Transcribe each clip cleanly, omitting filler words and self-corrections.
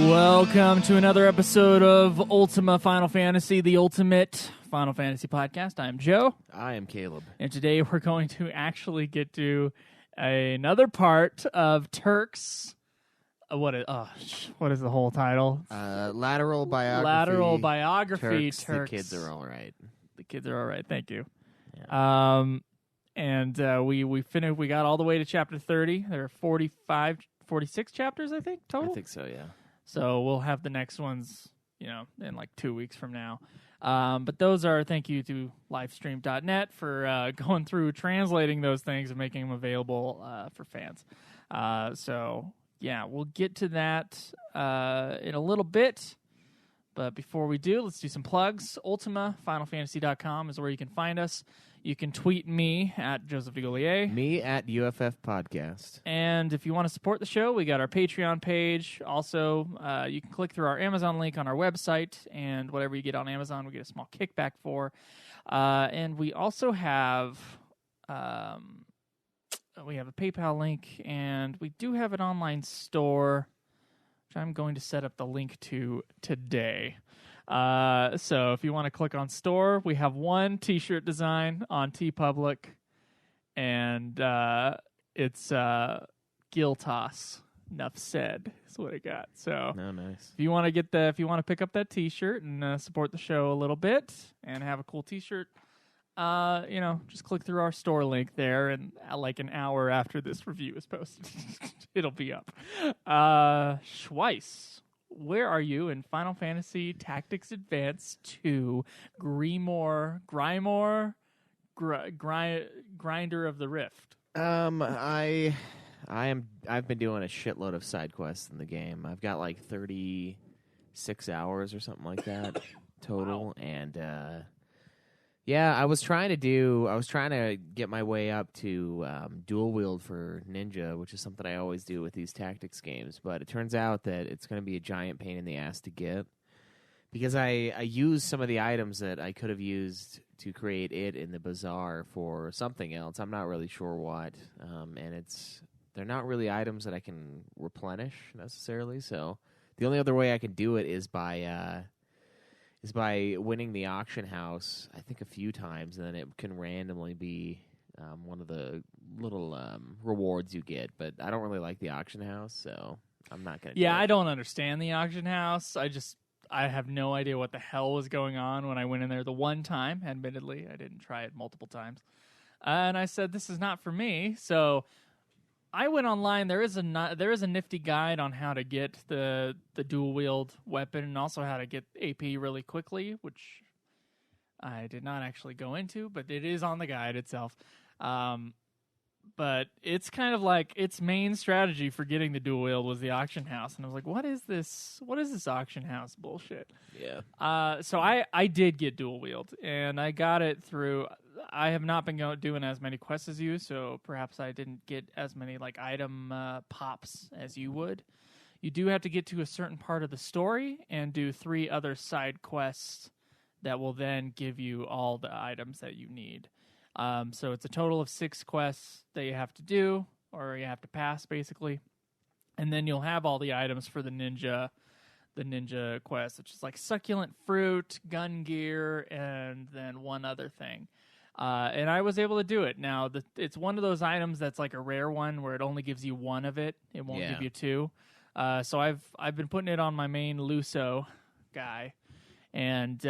Welcome to another episode of Ultima Final Fantasy, the ultimate Final Fantasy podcast. I'm Joe. I am Caleb. And today we're going to actually get to another part of TURKS. What is the whole title? Lateral Biography. Lateral Biography. TURKS. TURKS. The kids are all right. The kids are all right. Thank you. Yeah. We finished. We got all the way to chapter 30. There are 46 chapters, I think, total. I think so, yeah. So we'll have the next ones, in like 2 weeks from now. But those are, thank you to livestream.net for going through, translating those things and making them available for fans. We'll get to that in a little bit. But before we do, let's do some plugs. UltimaFinalFantasy.com is where you can find us. You can tweet me at Joseph DeGollier. Me at UFF Podcast. And if you want to support the show, we got our Patreon page. Also, you can click through our Amazon link on our website, and whatever you get on Amazon, we get a small kickback for. And we also have a PayPal link, and we do have an online store, which I'm going to set up the link to today. So if you want to click on store, we have one t-shirt design on TeePublic, and it's Giltos. Enough said is what I got. So nice. If you want to pick up that t-shirt and support the show a little bit and have a cool t-shirt, just click through our store link there, and like an hour after this review is posted, it'll be up. Schweiss, where are you in Final Fantasy Tactics Advance 2 Grimoire, Grinder of the Rift? I've been doing a shitload of side quests in the game. I've got like 36 hours or something like that total. Wow. And I was trying to get my way up to dual wield for ninja, which is something I always do with these tactics games. But it turns out that it's going to be a giant pain in the ass to get, because I use some of the items that I could have used to create it in the bazaar for something else. I'm not really sure what, and they're not really items that I can replenish necessarily. So the only other way I can do it is by winning the auction house, I think, a few times, and then it can randomly be one of the little rewards you get. But I don't really like the auction house, so I'm not going to do it. I don't understand the auction house. I have no idea what the hell was going on when I went in there the one time. Admittedly, I didn't try it multiple times. And I said, this is not for me. So I went online. There is a nifty guide on how to get the dual wield weapon, and also how to get AP really quickly, which I did not actually go into, but it is on the guide itself. But it's kind of like its main strategy for getting the dual wield was the auction house, and I was like, what is this? What is this auction house bullshit? Yeah. So I did get dual wield, and I got it through. I have not been doing as many quests as you, so perhaps I didn't get as many like item pops as you would. You do have to get to a certain part of the story and do 3 other side quests that will then give you all the items that you need. So it's a total of 6 quests that you have to do, or you have to pass, basically. And then you'll have all the items for the ninja quest, which is like succulent fruit, gun gear, and then one other thing. And I was able to do it. Now, it's one of those items that's like a rare one where it only gives you 1 of it. It won't give you 2. So I've been putting it on my main Luso guy, and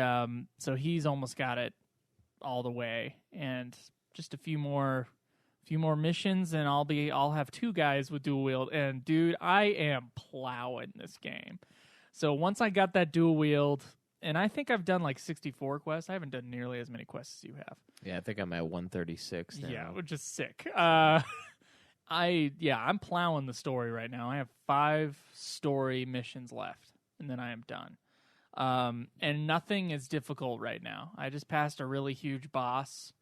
so he's almost got it all the way. And just a few more missions, and I'll have 2 guys with dual wield. And dude, I am plowing this game. So once I got that dual wield, and I think I've done like 64 quests. I haven't done nearly as many quests as you have. Yeah, I think I'm at 136 now. Yeah, which is sick. I'm plowing the story right now. I have 5 story missions left, and then I am done. And nothing is difficult right now. I just passed a really huge boss,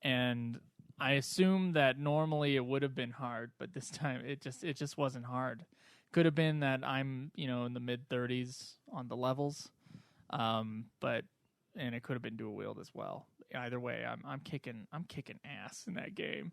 and I assume that normally it would have been hard, but this time it just wasn't hard. Could have been that I'm, in the mid 30s on the levels. And it could have been dual wield as well. Either way, I'm kicking ass in that game.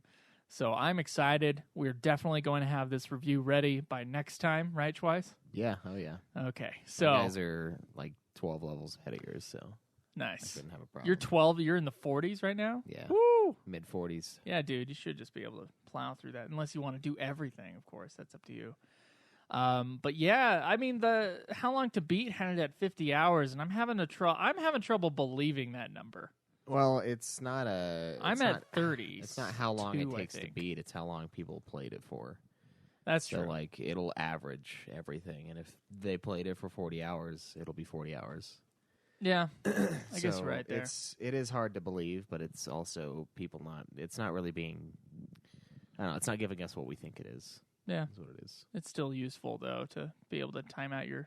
So I'm excited. We're definitely going to have this review ready by next time, right, Schweiss? Yeah. Oh, yeah. Okay. So you guys are like 12 levels ahead of yours, so I nice. couldn't have a problem. You're 12. You're in the 40s right now? Yeah. Woo! Mid-40s. Yeah, dude, you should just be able to plow through that. Unless you want to do everything, of course. That's up to you. But yeah, I mean, the How Long to Beat had it at 50 hours, and I'm having trouble believing that number. Well, it's not a... I'm at 30. It's not how long it takes to beat. It's how long people played it for. That's true. So, like, it'll average everything. And if they played it for 40 hours, it'll be 40 hours. Yeah. I guess you're right there. It is hard to believe, but it's also it's not really being... I don't know. It's not giving us what we think it is. Yeah. That's what it is. It's still useful, though, to be able to time out your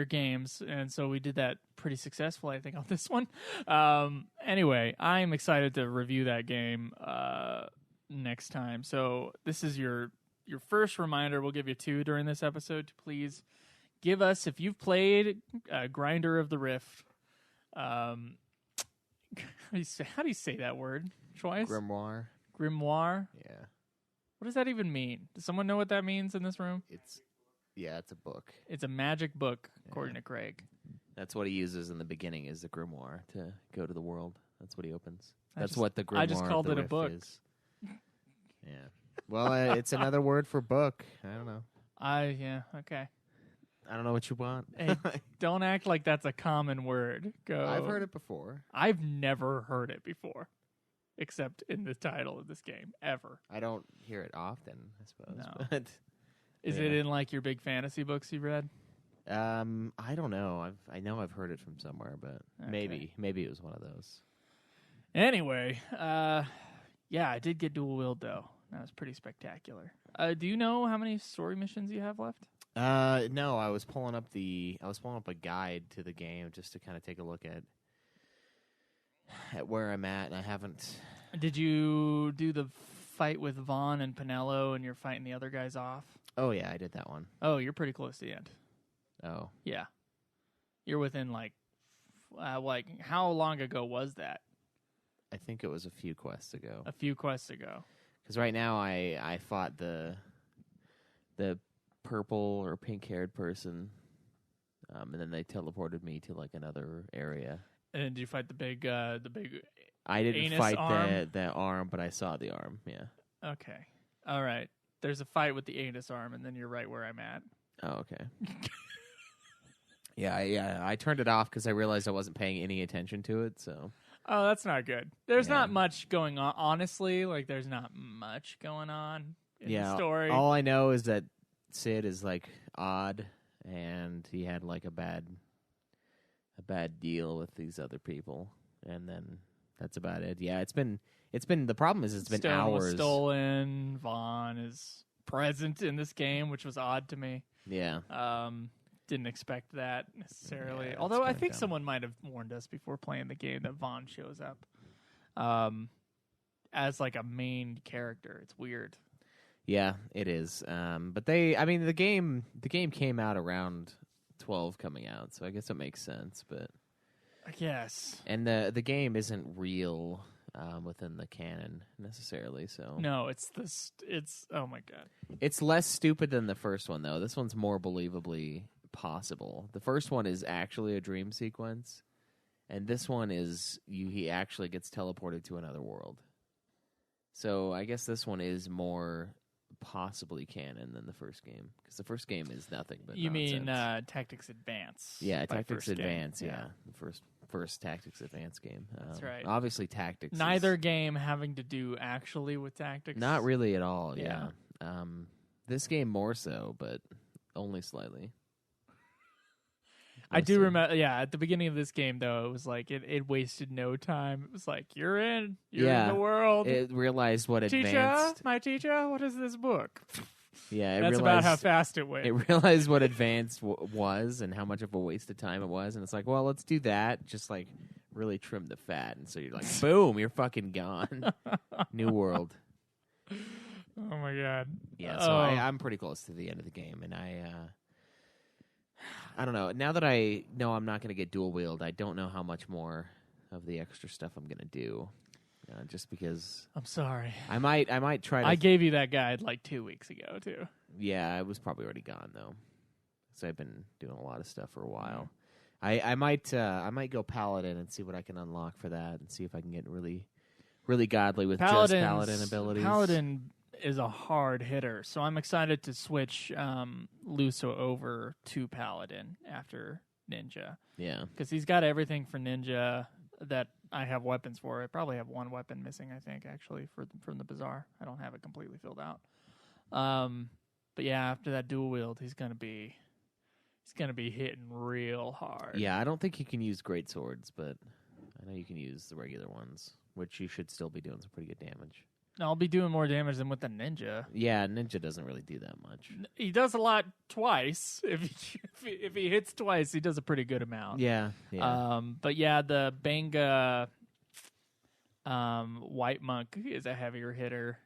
games, and so we did that pretty successfully, I think, on this one. Anyway, I'm excited to review that game next time. So this is your first reminder. We'll give you 2 during this episode to please give us, if you've played Grinder of the Rift. How do you say that word? Twice? Grimoire? Yeah. What does that even mean? Does someone know what that means in this room? It's a book. It's a magic book, according to Craig. That's what he uses in the beginning, is the Grimoire to go to the world. That's what he opens. That's what the Grimoire I just called of the it a Rift book. Is. Yeah. Well, it's another word for book. I don't know. Yeah, okay. I don't know what you want. Hey, don't act like that's a common word. I've heard it before. I've never heard it before, except in the title of this game, ever. I don't hear it often, I suppose. No. But Is it in like your big fantasy books you've read? I don't know. I know I've heard it from somewhere, but maybe it was one of those. Anyway, yeah, I did get dual wield though. That was pretty spectacular. Do you know how many story missions you have left? No, I was pulling up a guide to the game just to kind of take a look at where I'm at, and I haven't. Did you do the fight with Vaughn and Pinello, and you're fighting the other guys off? Oh yeah, I did that one. Oh, you're pretty close to the end. Oh yeah, you're within like how long ago was that? I think it was a few quests ago. A few quests ago. Because right now I fought the purple or pink-haired person, and then they teleported me to like another area. And then did you fight the big? I didn't anus fight arm? the arm, but I saw the arm. Yeah. Okay. All right. There's a fight with the anus arm, and then you're right where I'm at. Oh, okay. Yeah. I turned it off because I realized I wasn't paying any attention to it. So. Oh, that's not good. There's not much going on. Honestly, like there's not much going on in the story. All I know is that Sid is like odd, and he had like a bad deal with these other people, and then that's about it. Yeah, it's been the problem is it's been Stone hours. Was stolen. Vaughn is present in this game, which was odd to me. Yeah. Didn't expect that necessarily. Yeah, Although I kinda think dumb. someone might have warned us before playing the game that Vaughn shows up as like a main character. It's weird. Yeah, it is. But the game came out around 12 coming out, so I guess it makes sense. But I guess. And the game isn't real within the canon necessarily. So no, it's oh my god. It's less stupid than the first one though. This one's more believably possible. The first one is actually a dream sequence, and this one is he actually gets teleported to another world. So I guess this one is more possibly canon than the first game, because the first game is nothing but you nonsense. mean Tactics Advance? Yeah, Tactics Advance. Game. Yeah, the first Tactics Advance game. That's right. Obviously, Tactics. Neither game having to do actually with tactics. Not really at all. Yeah. This game more so, but only slightly. I do remember, at the beginning of this game, though, it was like, it wasted no time. It was like, you're in the world. It realized what teacher, advanced. my teacher, what is this book? Yeah, That's about how fast it went. It realized what advanced was and how much of a waste of time it was. And it's like, well, let's do that. Just like really trim the fat. And so you're like, boom, you're fucking gone. New world. Oh, my God. Yeah, so I'm pretty close to the end of the game. And I don't know. Now that I know I'm not going to get dual wield, I don't know how much more of the extra stuff I'm going to do. just because I'm sorry. I might try to. I gave you that guide like 2 weeks ago too. Yeah, I was probably already gone though, so I've been doing a lot of stuff for a while. I might go Paladin and see what I can unlock for that, and see if I can get really godly with just Paladin abilities. Paladin is a hard hitter, so I'm excited to switch Luso over to Paladin after Ninja. Yeah, because he's got everything for Ninja that I have weapons for. I probably have one weapon missing, I think, actually, from the Bazaar. I don't have it completely filled out. But yeah, after that dual wield, he's gonna be hitting real hard. Yeah, I don't think you can use great swords, but I know you can use the regular ones, which you should still be doing some pretty good damage. I'll be doing more damage than with the Ninja. Yeah, Ninja doesn't really do that much. He does a lot twice. If he hits twice, he does a pretty good amount. Yeah. But yeah, the Banga White Monk is a heavier hitter.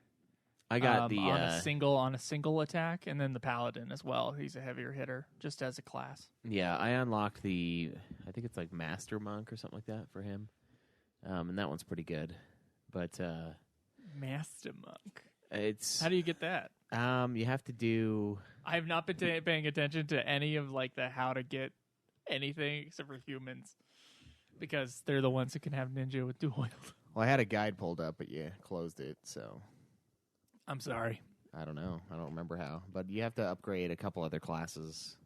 I got on a single attack, and then the Paladin as well. He's a heavier hitter, just as a class. Yeah, I unlocked I think it's like Master Monk or something like that for him, and that one's pretty good. But Master Monk. How do you get that? You have to do. I have not been paying attention to any of like the how to get anything except for humans, because they're the ones who can have ninja with dual wield. Well, I had a guide pulled up, but you closed it, so. I'm sorry. I don't know. I don't remember how, but you have to upgrade a couple other classes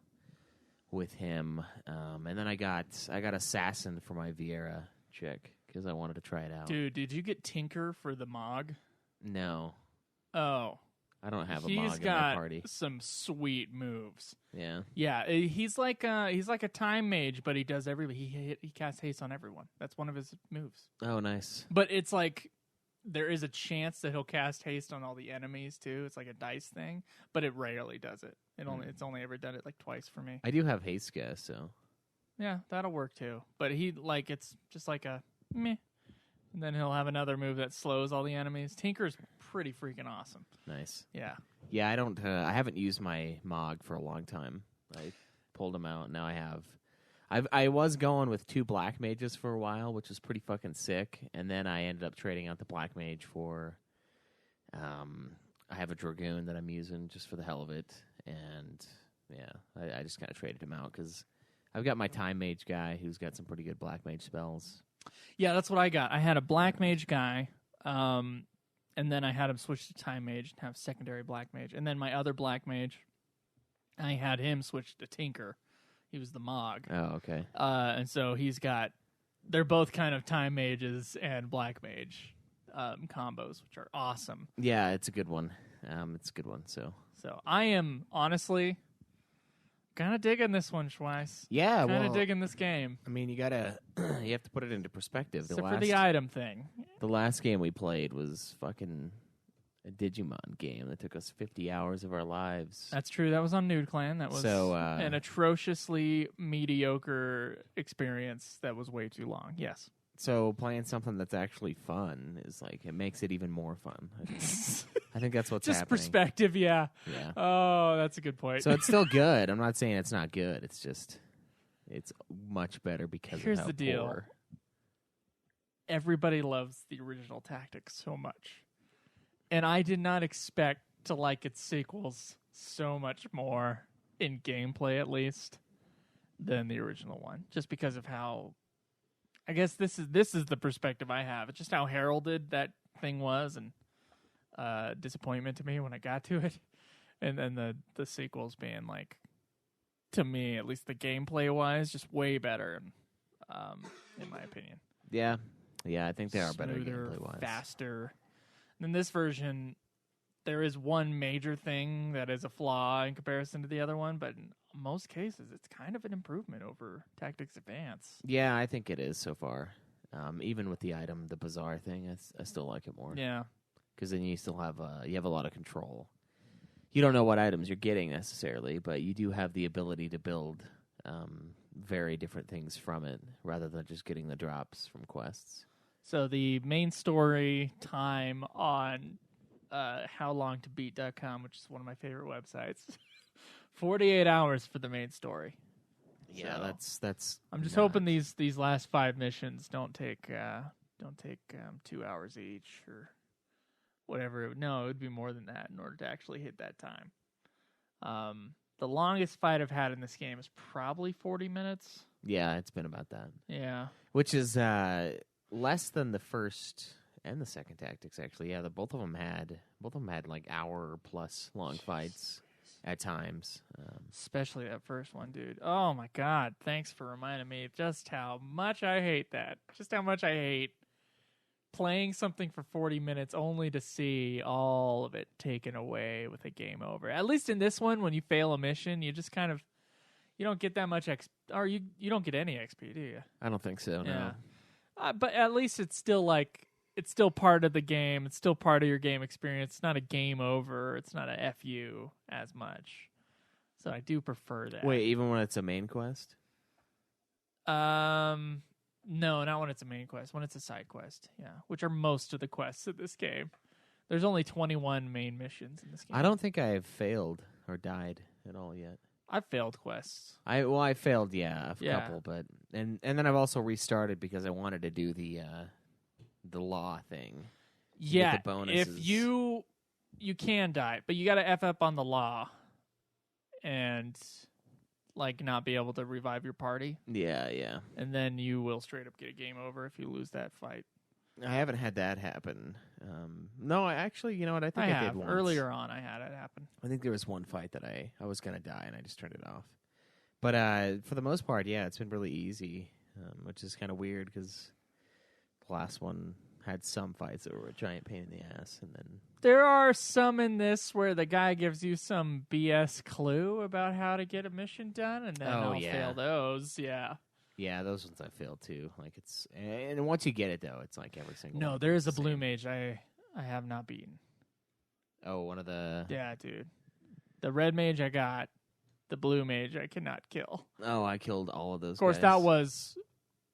with him, and then I got Assassin for my Vieira chick because I wanted to try it out. Dude, did you get Tinker for the Mog? No. Oh. I don't have a Mog in my party. He's got some sweet moves. Yeah. Yeah, he's like a time mage, but he does everything. He casts haste on everyone. That's one of his moves. Oh, nice. But it's like there is a chance that he'll cast haste on all the enemies too. It's like a dice thing, but it rarely does it. It's only ever done it like twice for me. I do have haste gas, so yeah, that'll work too. But it's just like a meh. And then he'll have another move that slows all the enemies. Tinker's pretty freaking awesome. Nice. Yeah. Yeah, I haven't used my Mog for a long time. I pulled him out. Now I have. I was going with 2 Black Mages for a while, which was pretty fucking sick. And then I ended up trading out the Black Mage for. I have a Dragoon that I'm using just for the hell of it, and yeah, I just kind of traded him out because I've got my Time Mage guy who's got some pretty good Black Mage spells. Yeah, that's what I got. I had a Black Mage guy, and then I had him switch to Time Mage and have secondary Black Mage. And then my other Black Mage, I had him switch to Tinker. He was the Mog. Oh, okay. And so they're both kind of Time Mages and Black Mage combos, which are awesome. Yeah, it's a good one. So I am honestly kind of digging this one, Schweiss. Yeah, kind of digging this game. I mean, you have to put it into perspective. Except for the item thing. The last game we played was fucking a Digimon game that took us 50 hours of our lives. That's true. That was on Nude Clan. That was an atrociously mediocre experience that was way too long. Yes. So playing something that's actually fun is it makes it even more fun. I think that's what's just happening. Perspective, yeah. Yeah. Oh, that's a good point. So it's still good. I'm not saying it's not good. It's just it's much better because Here's of how the deal. poor. Everybody loves the original Tactics so much. And I did not expect to like its sequels so much more, in gameplay at least, than the original one. Just because of how, I guess this is the perspective I have. It's just how heralded that thing was, and disappointment to me when I got to it. And then the sequels being to me, at least the gameplay wise, just way better, in my opinion. Yeah, I think they are better Smoother, gameplay wise, faster. In this version, there is one major thing that is a flaw in comparison to the other one, but in most cases, it's kind of an improvement over Tactics Advance. Yeah, I think it is so far. Even with the Bazaar thing, I still like it more. Yeah, because then you still have a lot of control. You don't know what items you're getting necessarily, but you do have the ability to build very different things from it, rather than just getting the drops from quests. So the main story time on howlongtobeat.com, which is one of my favorite websites, 48 hours for the main story. Yeah, so that's. I'm just hoping these last 5 missions don't take don't take 2 hours each or whatever. No, it would be more than that in order to actually hit that time. The longest fight I've had in this game is probably 40 minutes. Yeah, it's been about that. Yeah. Which is less than the first and the second tactics, actually. Yeah, both of them had like hour plus long fights at times. Especially that first one, dude. Oh my God! Thanks for reminding me just how much I hate that. Just how much I hate playing something for 40 minutes only to see all of it taken away with a game over. At least in this one, when you fail a mission, you just kind of you don't get that much or you don't get any XP, do you? I don't think so. Yeah. No. But at least it's still part of the game. It's still part of your game experience. It's not a game over. It's not a FU as much. So I do prefer that. Wait, even when it's a main quest? No, not when it's a main quest. When it's a side quest, yeah. Which are most of the quests in this game. There's only 21 main missions in this game. I don't think I've failed or died at all yet. I've failed quests. I failed, a couple, but and then I've also restarted because I wanted to do the law thing. Yeah, get the bonuses. if you can die, but you got to F up on the law and like not be able to revive your party. Yeah. And then you will straight up get a game over if you lose that fight. I haven't had that happen. No, I actually, you know what? I think I did once. Earlier on, I had it happen. I think there was one fight that I was going to die, and I just turned it off. But for the most part, yeah, it's been really easy, which is kind of weird because the last one had some fights that were a giant pain in the ass. And then there are some in this where the guy gives you some BS clue about how to get a mission done, and then I'll fail those. Yeah, those ones I failed too. Like and once you get it though, it's like every single. No, one there is a the blue same. mage I have not beaten. Oh, one of the. Yeah, dude. The red mage I got. The blue mage I cannot kill. Oh, I killed all of those. Of course, guys. that was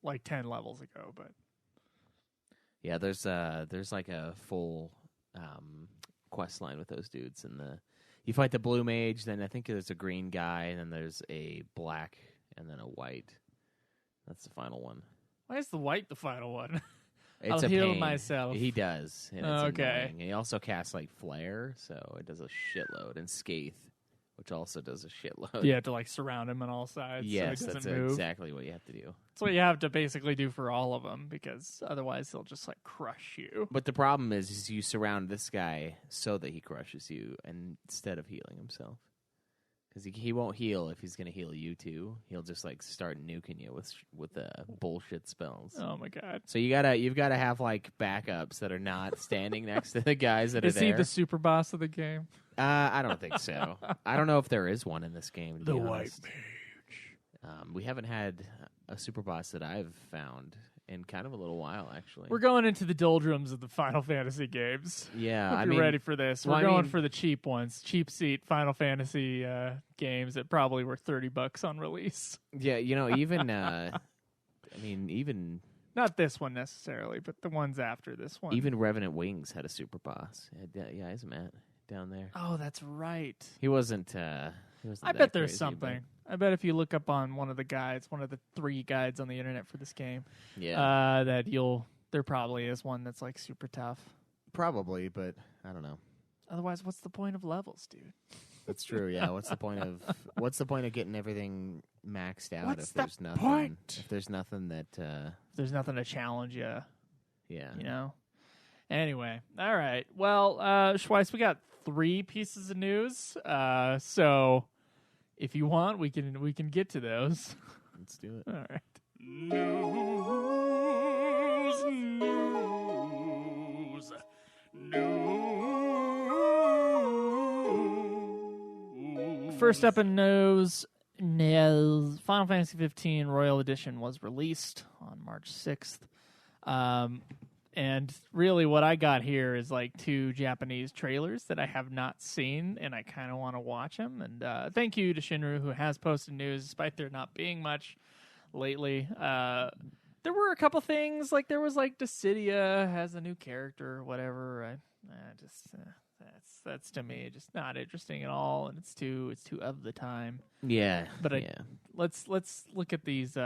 like 10 levels ago, but. Yeah, there's like a full quest line with those dudes, and you fight the blue mage, then I think there's a green guy, and then there's a black, and then a white. That's the final one. Why is the white the final one? It's I'll a heal pain. myself. He does. And it's Okay. annoying. And he also casts like flare, so it does a shitload, and scathe, which also does a shitload. You have to like surround him on all sides. Yes, so he that's doesn't move. exactly what you have to do. That's what you have to basically do for all of them, because otherwise he'll just like crush you. But the problem is you surround this guy so that he crushes you instead of healing himself. Because he won't heal if he's going to heal you too. He'll just like start nuking you with bullshit spells. Oh my God! So you've gotta have like backups that are not standing next to the guys that are there. Is he the super boss of the game? I don't think so. I don't know if there is one in this game. To The be white honest. mage. We haven't had a super boss that I've found in kind of a little while, actually. We're going into the doldrums of the Final Fantasy games. Yeah, Hope I you're mean, ready for this. well, We're I going mean- for the cheap ones, cheap seat Final Fantasy games that probably were $30 on release. Yeah, even even Not this one necessarily, but the ones after this one. even Revenant Wings had a super boss. Yeah, he's Matt down there. Oh, that's right. He wasn't. I bet there's something. I bet if you look up on one of the guides, one of the 3 guides on the internet for this game, Yeah, there probably is one that's like super tough. probably, but I don't know. Otherwise, what's the point of levels, dude? That's true. Yeah. What's the point of getting everything maxed out What's if there's the nothing? point? If there's nothing that. There's nothing to challenge you, Yeah. Anyway, all right. Well, Schweiss, we got 3 pieces of news. So if you want, we can get to those. Let's do it. All right. First up in news, Final Fantasy 15 Royal Edition was released on March 6th. And really what I got here is like 2 Japanese trailers that I have not seen, and I kind of want to watch them. And thank you to Shinru, who has posted news, despite there not being much lately. There were a couple things, like there was like Dissidia has a new character or whatever. That's to me just not interesting at all, and it's too of the time. Yeah. But yeah. let's look at these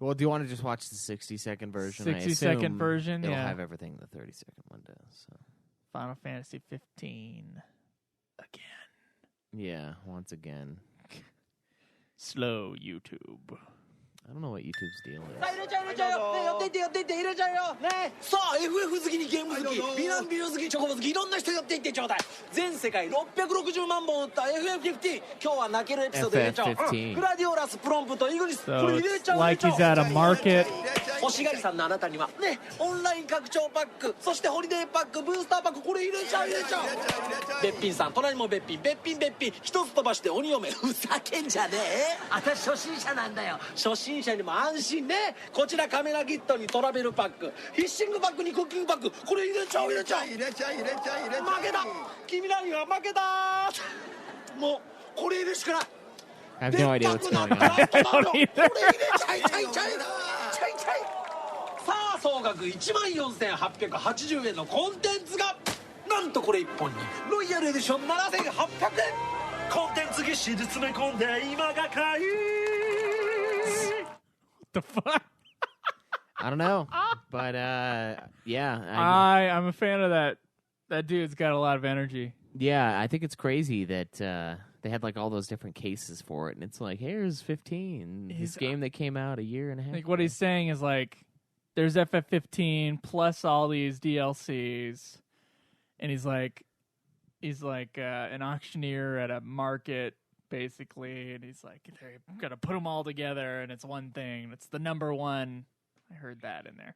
Well, do you want to just watch the 60-second version? 60-second version, it'll yeah. have everything the 30-second one does. So. Final Fantasy 15. Again. Yeah, once again. Slow YouTube. I don't know what YouTube's deal is. 入れちゃって入れちゃうよね。さあ FF 好きにゲーム好き美男美女好きチョコボ好きいろんな人寄っていってちょうだい。全世界660万本売った FF15 今日は泣けるエピソード入れちゃおう。グラディオラスプロンプとイグニスこ So れ入れ it's ちゃう like he's at a market. 欲しがりさんのあなたにはねオンライン拡張パックそしてホリデーパックブースターパックこれ入れちゃうべっぴんさん隣もべっぴん一つ飛ばして鬼嫁ふざけんじゃねえ私初心者なんだよ初心者にも安心ねこちらカメラキットにトラベルパックフィッシングパックにクッキングパックこれ入れちゃう負けた君らには負けたもうこれ入れるしかない I have no idea what's going on. これ入れちゃいさあ総額14,880円のコンテンツがなんとこれ1本にロイヤルエディション7,800円コンテンツぎっしり詰め込んで今が買い What the fuck? I don't know. But, yeah. I'm a fan of that. That dude's got a lot of energy. Yeah, I think it's crazy that they had like all those different cases for it, and it's like, here's 15. This game that came out a year and a half. Like what he's saying is like, there's FF15 plus all these DLCs, and he's like an auctioneer at a market basically, and he's like, they're gonna put them all together, and it's one thing. It's the number one. I heard that in there.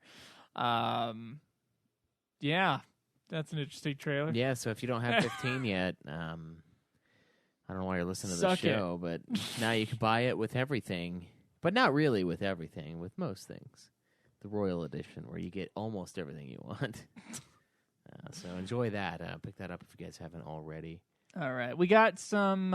Yeah. That's an interesting trailer. Yeah, so if you don't have 15 yet, I don't know why you're listening to the Suck show, but now you can buy it with everything. But not really with everything, with most things. The Royal Edition, where you get almost everything you want. So enjoy that. Pick that up if you guys haven't already. All right. We got some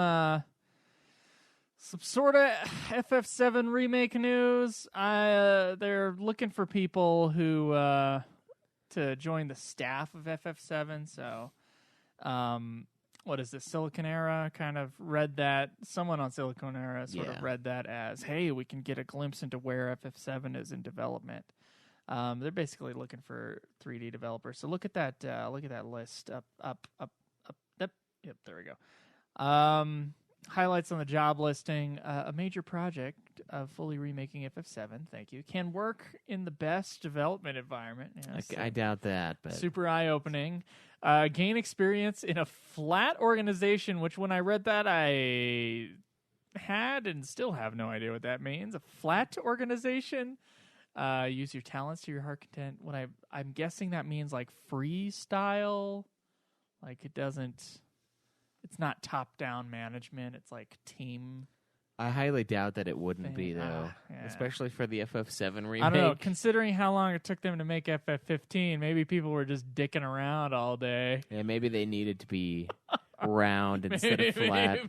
sort of FF7 remake news. They're looking for people who... to join the staff of FF7, so what is this, Silicon Era kind of read that, someone on Silicon Era sort of read that as, hey, we can get a glimpse into where FF7 is in development. They're basically looking for 3D developers, so look at that list, up, yep, there we go. Highlights on the job listing, a major project of fully remaking FF7, thank you, can work in the best development environment. Yes, I doubt that. But super eye-opening. Gain experience in a flat organization, which when I read that, I had and still have no idea what that means. A flat organization. Use your talents to your heart content. I'm guessing that means like freestyle. Like it's not top-down management. It's like team. I highly doubt that it wouldn't be, though. Yeah. Especially for the FF7 remake. I don't know. Considering how long it took them to make FF15, maybe people were just dicking around all day. Yeah, maybe they needed to be round instead of flat.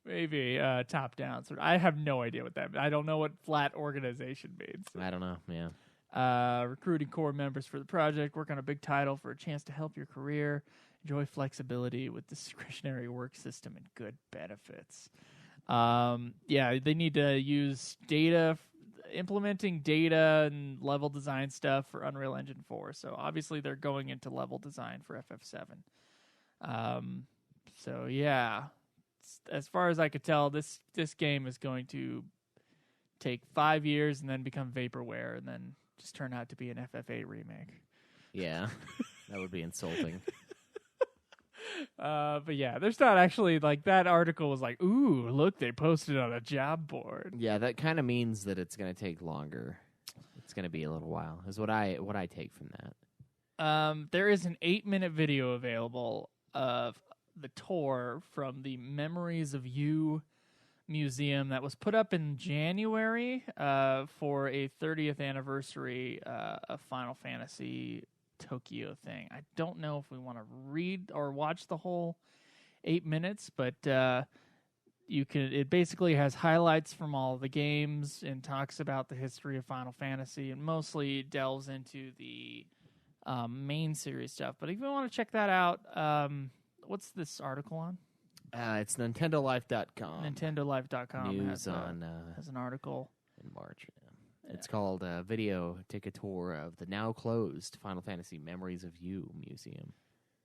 Maybe top-down. I have no idea what that means. I don't know what flat organization means. I don't know, yeah. Recruiting core members for the project. Work on a big title for a chance to help your career. Enjoy flexibility with discretionary work system and good benefits. Yeah, they need to use data, implementing data and level design stuff for Unreal Engine 4. So obviously they're going into level design for FF7. So yeah, as far as I could tell, this game is going to take 5 years and then become vaporware and then just turn out to be an FF8 remake. Yeah, that would be insulting. But yeah, there's not actually, like, that article was like, ooh, look, they posted on a job board. Yeah, that kind of means that it's going to take longer. It's going to be a little while, is what I take from that. There is an 8-minute video available of the tour from the Memories of You Museum that was put up in January for a 30th anniversary of Final Fantasy Tokyo thing. I don't know if we want to read or watch the whole 8 minutes, but you can. It basically has highlights from all the games and talks about the history of Final Fantasy and mostly delves into the main series stuff. But if you want to check that out, what's this article on? It's NintendoLife.com. NintendoLife.com News has an article in March. It's called Video Take a Tour of the now closed Final Fantasy Memories of You Museum.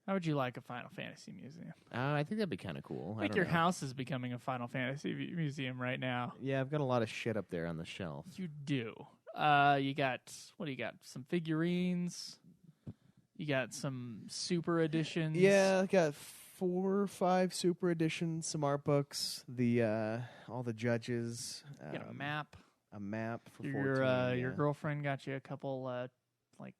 How would you like a Final Fantasy museum? I think that'd be kind of cool. I think your house is becoming a Final Fantasy museum right now. Yeah, I've got a lot of shit up there on the shelf. You do. You got, what do you got? Some figurines. You got some super editions. Yeah, I got 4 or 5 super editions, some art books, all the judges. You got a map. A map for 14. Your girlfriend got you a couple like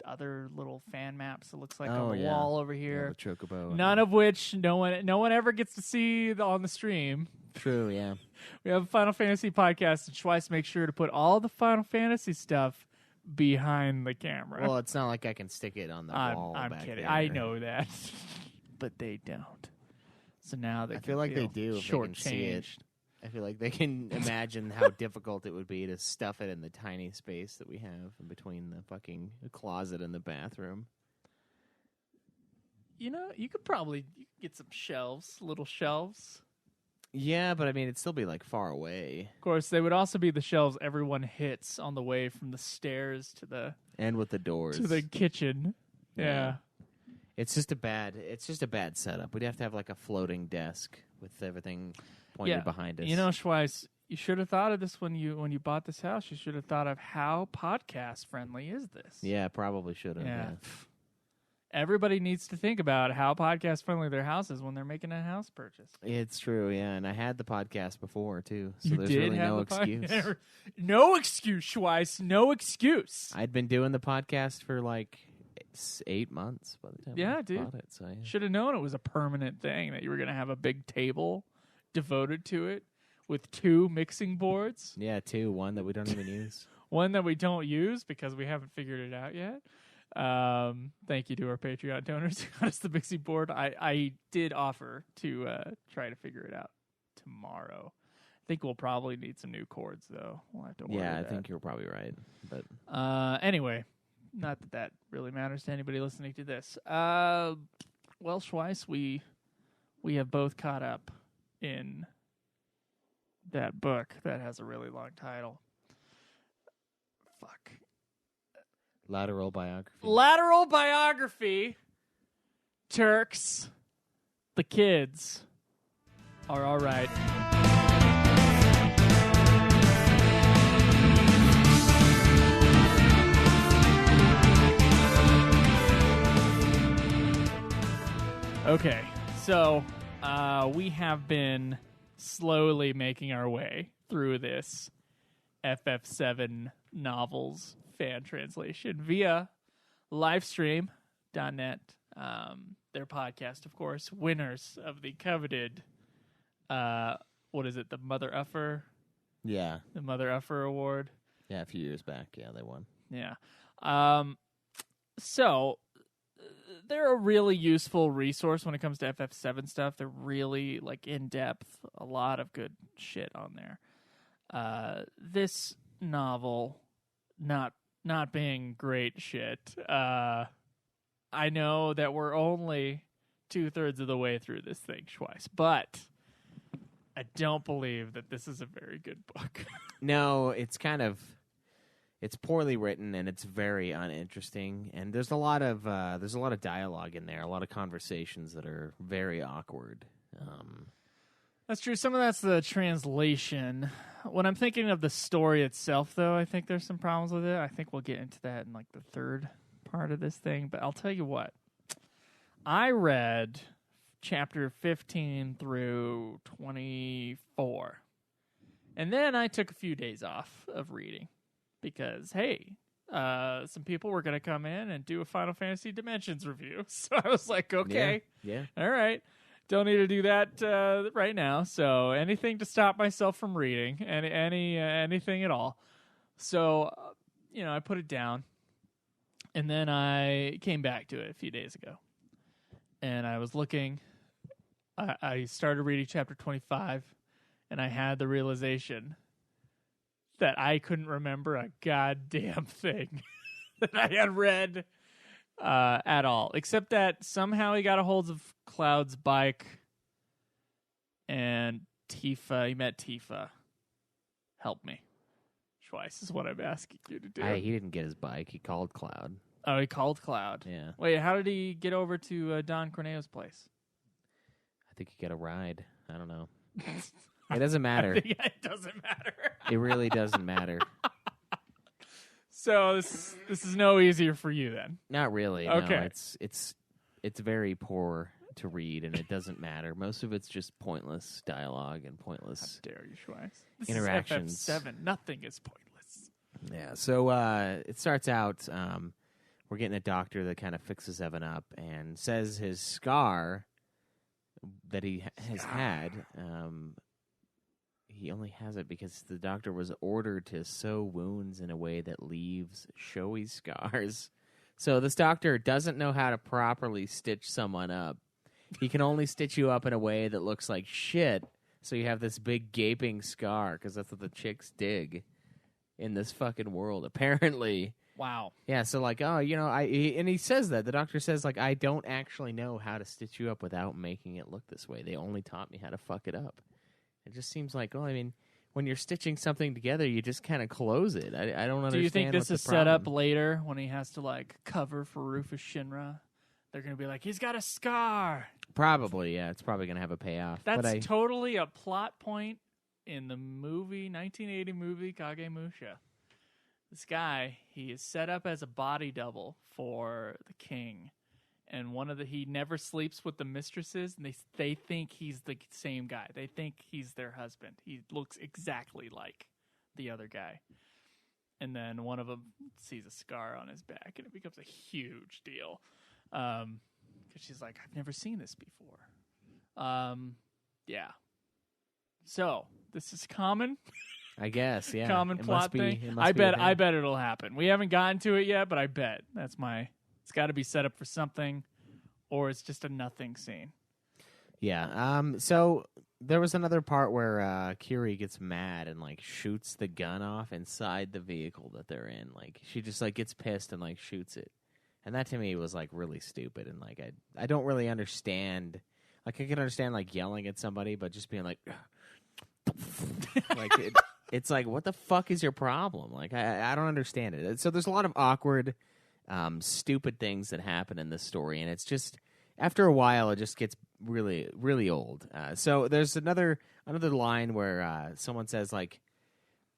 other little fan maps. It looks like Oh, on the yeah. wall over here. Yeah, the Chocobo. None of which no one ever gets to see on the stream. True, yeah. We have a Final Fantasy podcast, and Schweiss makes sure to put all the Final Fantasy stuff behind the camera. Well, it's not like I can stick it on the wall. I'm back kidding. there. I know that, but they don't. So now they I feel like they do if they can see it. shortchanged. I feel like they can imagine how difficult it would be to stuff it in the tiny space that we have in between the fucking closet and the bathroom. You know, you could probably get some shelves, little shelves. Yeah, but I mean, it'd still be like far away. Of course, they would also be the shelves everyone hits on the way from the stairs to the And with the doors. to the kitchen. Yeah. It's just a bad setup. We'd have to have like a floating desk with everything pointed behind us. You know, Schweiss, you should have thought of this when you bought this house. You should have thought of how podcast friendly is this. Yeah, probably should have. Yeah. Yeah. Everybody needs to think about how podcast friendly their house is when they're making a house purchase. It's true, yeah. And I had the podcast before, too. So You there's did really have no the excuse. No excuse, Schweiss. No excuse. I'd been doing the podcast for like 8 months by the time Yeah, I dude. bought it. So, yeah. Should have known it was a permanent thing, that you were going to have a big table devoted to it with 2 mixing boards. Yeah, 2. 1 that we don't even use. One that we don't use because we haven't figured it out yet. Thank you to our Patreon donors who got us the mixing board. I did offer to try to figure it out tomorrow. I think we'll probably need some new cords, though. We'll have to order Yeah, I that. think you're probably right. But Anyway, not that really matters to anybody listening to this. Well, Schweiss, we have both caught up in that book that has a really long title. Fuck. Lateral Biography. Lateral Biography. Turks. The kids are all right. Okay, so we have been slowly making our way through this FF7 novels fan translation via livestream.net, their podcast, of course, winners of the coveted, what is it, the Mother Uffer? Yeah. The Mother Uffer Award. Yeah, a few years back. Yeah, they won. Yeah. So they're a really useful resource when it comes to FF7 stuff. They're really like in depth, a lot of good shit on there. This novel, not being great shit. I know that we're only 2/3 of the way through this thing, Schweiss, but I don't believe that this is a very good book. No, it's poorly written and it's very uninteresting. And there's a lot of dialogue in there, a lot of conversations that are very awkward. That's true. Some of that's the translation. When I'm thinking of the story itself, though, I think there's some problems with it. I think we'll get into that in like the third part of this thing. But I'll tell you what. I read chapter 15 through 24. And then I took a few days off of reading because, hey, some people were going to come in and do a Final Fantasy Dimensions review. So I was like, okay, Yeah. all right. Don't need to do that right now. So anything to stop myself from reading, anything at all. So, I put it down. And then I came back to it a few days ago. And I was looking. I started reading chapter 25. And I had the realization that I couldn't remember a goddamn thing that I had read at all. Except that somehow he got a hold of Cloud's bike and Tifa. He met Tifa. Help me. Schweiss, is what I'm asking you to do. He didn't get his bike. He called Cloud. Oh, he called Cloud. Yeah. Wait, how did he get over to Don Corneo's place? I think he got a ride. I don't know. It doesn't matter. It doesn't matter. It really doesn't matter. So this is no easier for you then. Not really. Okay. No, it's very poor to read, and it doesn't matter. Most of it's just pointless dialogue and pointless How dare you, Schweiss? This interactions. Is FF7. Nothing is pointless. Yeah. So it starts out. We're getting a doctor that kind of fixes Evan up and says his scar that he has had. He only has it because the doctor was ordered to sew wounds in a way that leaves showy scars. So this doctor doesn't know how to properly stitch someone up. He can only stitch you up in a way that looks like shit, so you have this big gaping scar, because that's what the chicks dig in this fucking world, apparently. Wow. Yeah, so like, oh, you know, and he says that. The doctor says, like, I don't actually know how to stitch you up without making it look this way. They only taught me how to fuck it up. It just seems like, well, I mean, when you're stitching something together, you just kind of close it. I don't understand. Do you think this what's is the set up problem. later when he has to, like, cover for Rufus Shinra? They're going to be like, he's got a scar. Probably, yeah. It's probably going to have a payoff. That's totally a plot point in the movie, 1980 movie, Kagemusha. This guy, he is set up as a body double for the king. And he never sleeps with the mistresses, and they think he's the same guy. They think he's their husband. He looks exactly like the other guy. And then one of them sees a scar on his back, and it becomes a huge deal. Because she's like, I've never seen this before. Yeah. So, this is common. I guess, yeah. Common It plot must be- thing. it must I be a bet thing. it'll happen. We haven't gotten to it yet, but I bet. It's got to be set up for something, or it's just a nothing scene. Yeah. So there was another part where Kiri gets mad and like shoots the gun off inside the vehicle that they're in. Like she just like gets pissed and like shoots it. And that to me was like really stupid, and like I don't really understand. Like I can understand like yelling at somebody, but just being like like it's like, what the fuck is your problem? Like I don't understand it. So there's a lot of awkward stupid things that happen in this story, and it's just after a while it just gets really, really old. So there's another line where someone says like,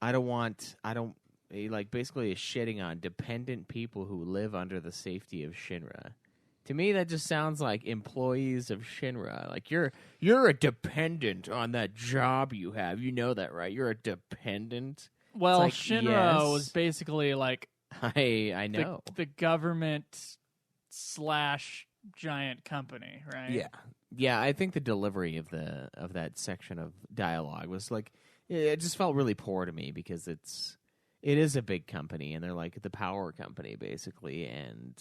he like basically is shitting on dependent people who live under the safety of Shinra. To me, that just sounds like employees of Shinra. Like you're a dependent on that job you have. You know that, right? You're a dependent. Well, like, Shinra yes. was basically like I know. the government / giant company, right? Yeah. I think the delivery of that section of dialogue was like, it just felt really poor to me because it is a big company and they're like the power company basically, and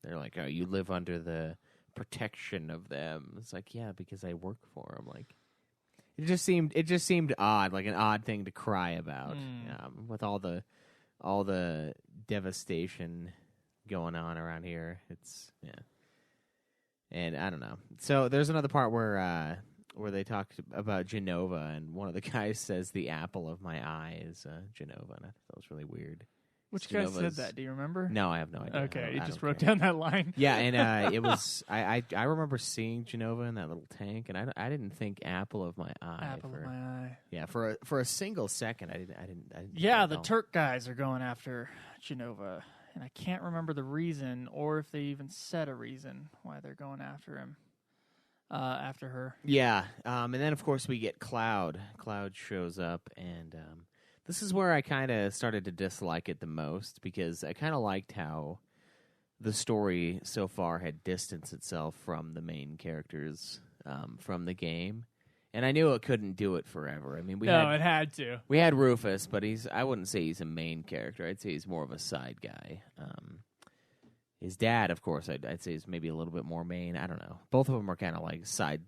they're like, oh, you live under the protection of them. It's like, yeah, because I work for them. Like, it just seemed odd, like an odd thing to cry about with all the devastation going on around here. It's and I don't know. So there's another part where they talk about Genova, and one of the guys says the apple of my eye is Genova, and I thought that was really weird. Which guy said that? Do you remember? No, I have no idea. Okay, you I just don't wrote care. down that line. Yeah, and it was I remember seeing Genova in that little tank, and I didn't think apple of my eye. Apple of my eye. Yeah, for a single second, I didn't. Yeah, think the at all. Turk guys are going after Genova, and I can't remember the reason, or if they even said a reason why they're going after him, after her. Yeah, and then of course we get Cloud. Cloud shows up, and this is where I kind of started to dislike it the most, because I kind of liked how the story so far had distanced itself from the main characters from the game, and I knew it couldn't do it forever. I mean, it had to. We had Rufus, but I wouldn't say he's a main character. I'd say he's more of a side guy. His dad, of course, I'd say is maybe a little bit more main. I don't know. Both of them are kind of like side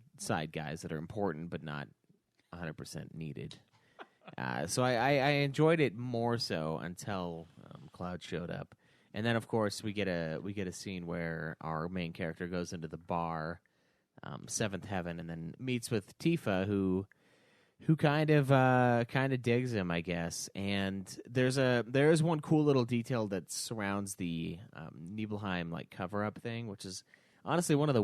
guys that are important but not 100% needed. So I enjoyed it more so until Cloud showed up, and then of course we get a scene where our main character goes into the bar, Seventh Heaven, and then meets with Tifa, who who kind of digs him, I guess. And there is one cool little detail that surrounds the Nibelheim like cover up thing, which is honestly one of the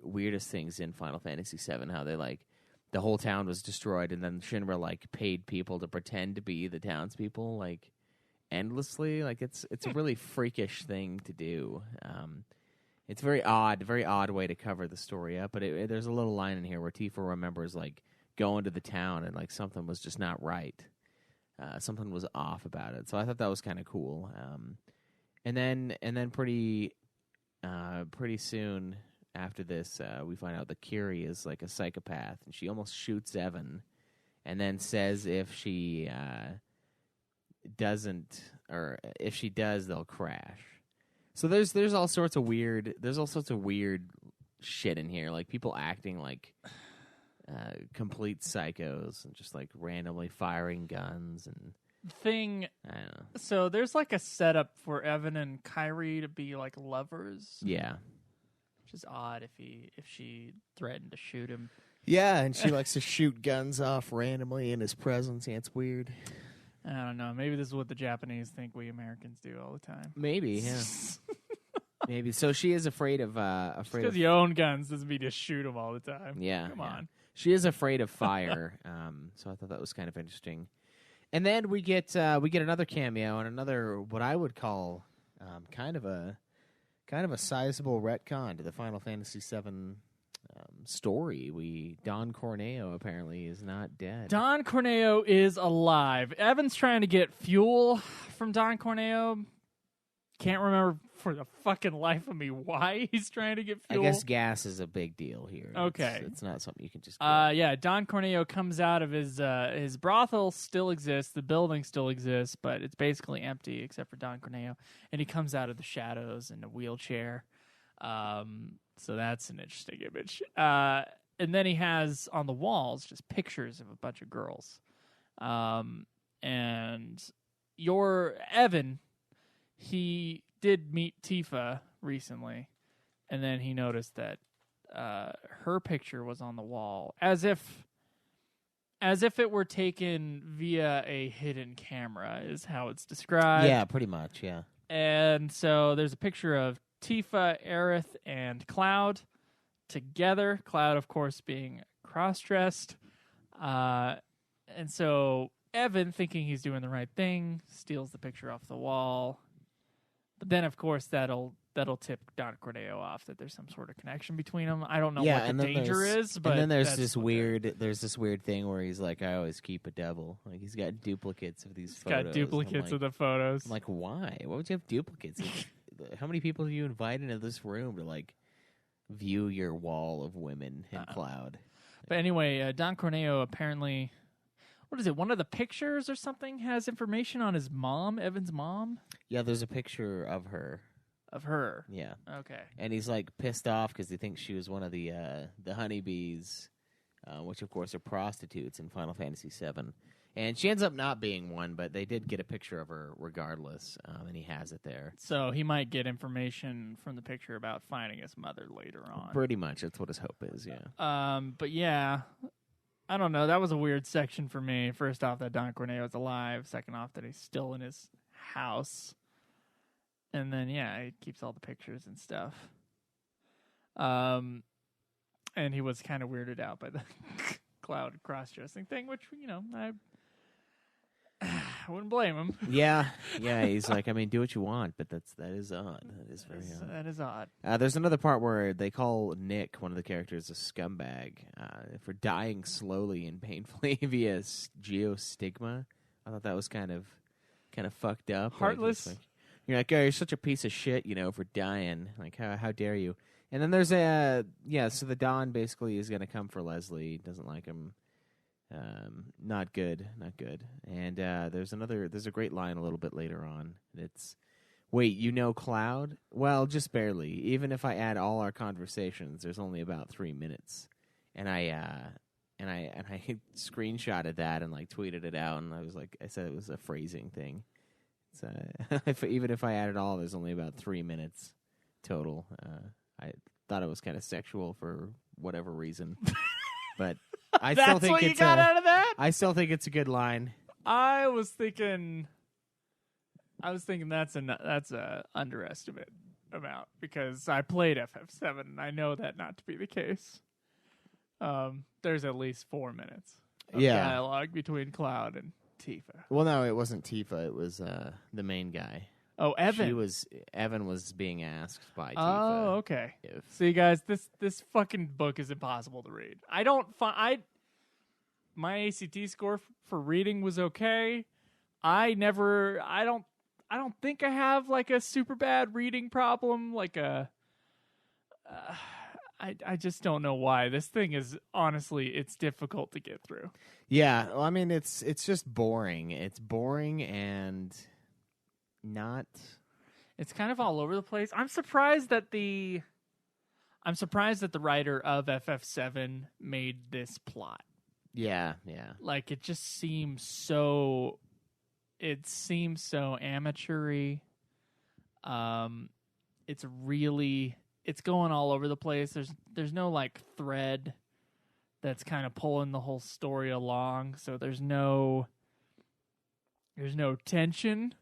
weirdest things in Final Fantasy VII. How they like the whole town was destroyed, and then Shinra like paid people to pretend to be the townspeople like endlessly. Like it's a really freakish thing to do. It's very odd way to cover the story up. But there's a little line in here where Tifa remembers like going to the town and like something was just not right. Something was off about it. So I thought that was kind of cool. And then pretty soon after this, we find out that Kiri is like a psychopath, and she almost shoots Evan, and then says if she doesn't, or if she does, they'll crash. So there's all sorts of weird shit in here, like people acting like complete psychos and just like randomly firing guns and thing. I don't know. So there's like a setup for Evan and Kyrie to be like lovers. Yeah. Which is odd if she threatened to shoot him. Yeah, and she likes to shoot guns off randomly in his presence. Yeah, it's weird. I don't know. Maybe this is what the Japanese think we Americans do all the time. Maybe, yeah. Maybe. So she is afraid of because you own guns doesn't mean just shoot them all the time. Yeah. Come on. She is afraid of fire. So I thought that was kind of interesting. And then we get another cameo and another what I would call kind of a sizable retcon to the Final Fantasy VII story. Don Corneo apparently is not dead. Don Corneo is alive. Evan's trying to get fuel from Don Corneo. Can't remember for the fucking life of me why he's trying to get fuel. I guess gas is a big deal here. Okay. It's not something you can just get. Yeah, Don Corneo comes out of his brothel still exists, the building still exists, but it's basically empty except for Don Corneo. And he comes out of the shadows in a wheelchair. So that's an interesting image. And then he has on the walls just pictures of a bunch of girls. And your Evan, he did meet Tifa recently, and then he noticed that her picture was on the wall, as if it were taken via a hidden camera, is how it's described. Yeah, pretty much, yeah. And so there's a picture of Tifa, Aerith, and Cloud together. Cloud, of course, being cross-dressed. And so Evan, thinking he's doing the right thing, steals the picture off the wall. But then, of course, that'll tip Don Corneo off that there's some sort of connection between them. I don't know what the danger is, but and then there's this weird thing where he's like, I always keep a double. Like he's got duplicates of these photos. Got duplicates of the photos. I'm like, why? Why would you have duplicates? How many people do you invite into this room to like view your wall of women in Cloud? But anyway, Don Corneo apparently, what is it? One of the pictures or something has information on his mom, Evan's mom. Yeah, there's a picture of her. Of her. Yeah. Okay. And he's like pissed off because he thinks she was one of the honeybees, which of course are prostitutes in Final Fantasy VII. And she ends up not being one, but they did get a picture of her regardless, and he has it there. So he might get information from the picture about finding his mother later on. Pretty much, that's what his hope is. Yeah. But yeah, I don't know. That was a weird section for me. First off, that Don Corneo is alive. Second off, that he's still in his house. And then, yeah, he keeps all the pictures and stuff. And he was kind of weirded out by the Cloud cross-dressing thing, which, I wouldn't blame him. Yeah, he's like, I mean, do what you want, but that is odd. That is very odd. That is odd. There's another part where they call Nick, one of the characters, a scumbag for dying slowly and painfully via geostigma. I thought that was kind of fucked up. Heartless. Like, you're like, oh, you're such a piece of shit, for dying. Like, how dare you? And then there's so the Don basically is going to come for Leslie. Doesn't like him. Not good. And there's a great line a little bit later on. It's, wait, Cloud? Well, just barely. Even if I add all our conversations, there's only about 3 minutes. And I screenshotted that and like tweeted it out, and I said it was a phrasing thing. Even if I add it all, there's only about 3 minutes total. I thought it was kind of sexual for whatever reason, but I That's still think what you it's got out of that? I still think it's a good line. I was thinking that's a underestimate amount because I played FF7 and I know that not to be the case. There's at least 4 minutes of dialogue between Cloud and Tifa. Well, no, it wasn't Tifa. It was the main guy. Oh, Evan. Evan was being asked by Tifa. Oh, okay. See, guys, this fucking book is impossible to read. My ACT score for reading was okay. I don't think I have like a super bad reading problem. Like I just don't know why. This thing is honestly, it's difficult to get through. Yeah, well, I mean, it's just boring. It's boring and not. It's kind of all over the place. I'm surprised that the writer of FF7 made this plot. Yeah. Like it just seems so. It seems so amateur-y. It's going all over the place. There's no like thread that's kind of pulling the whole story along. So there's no tension.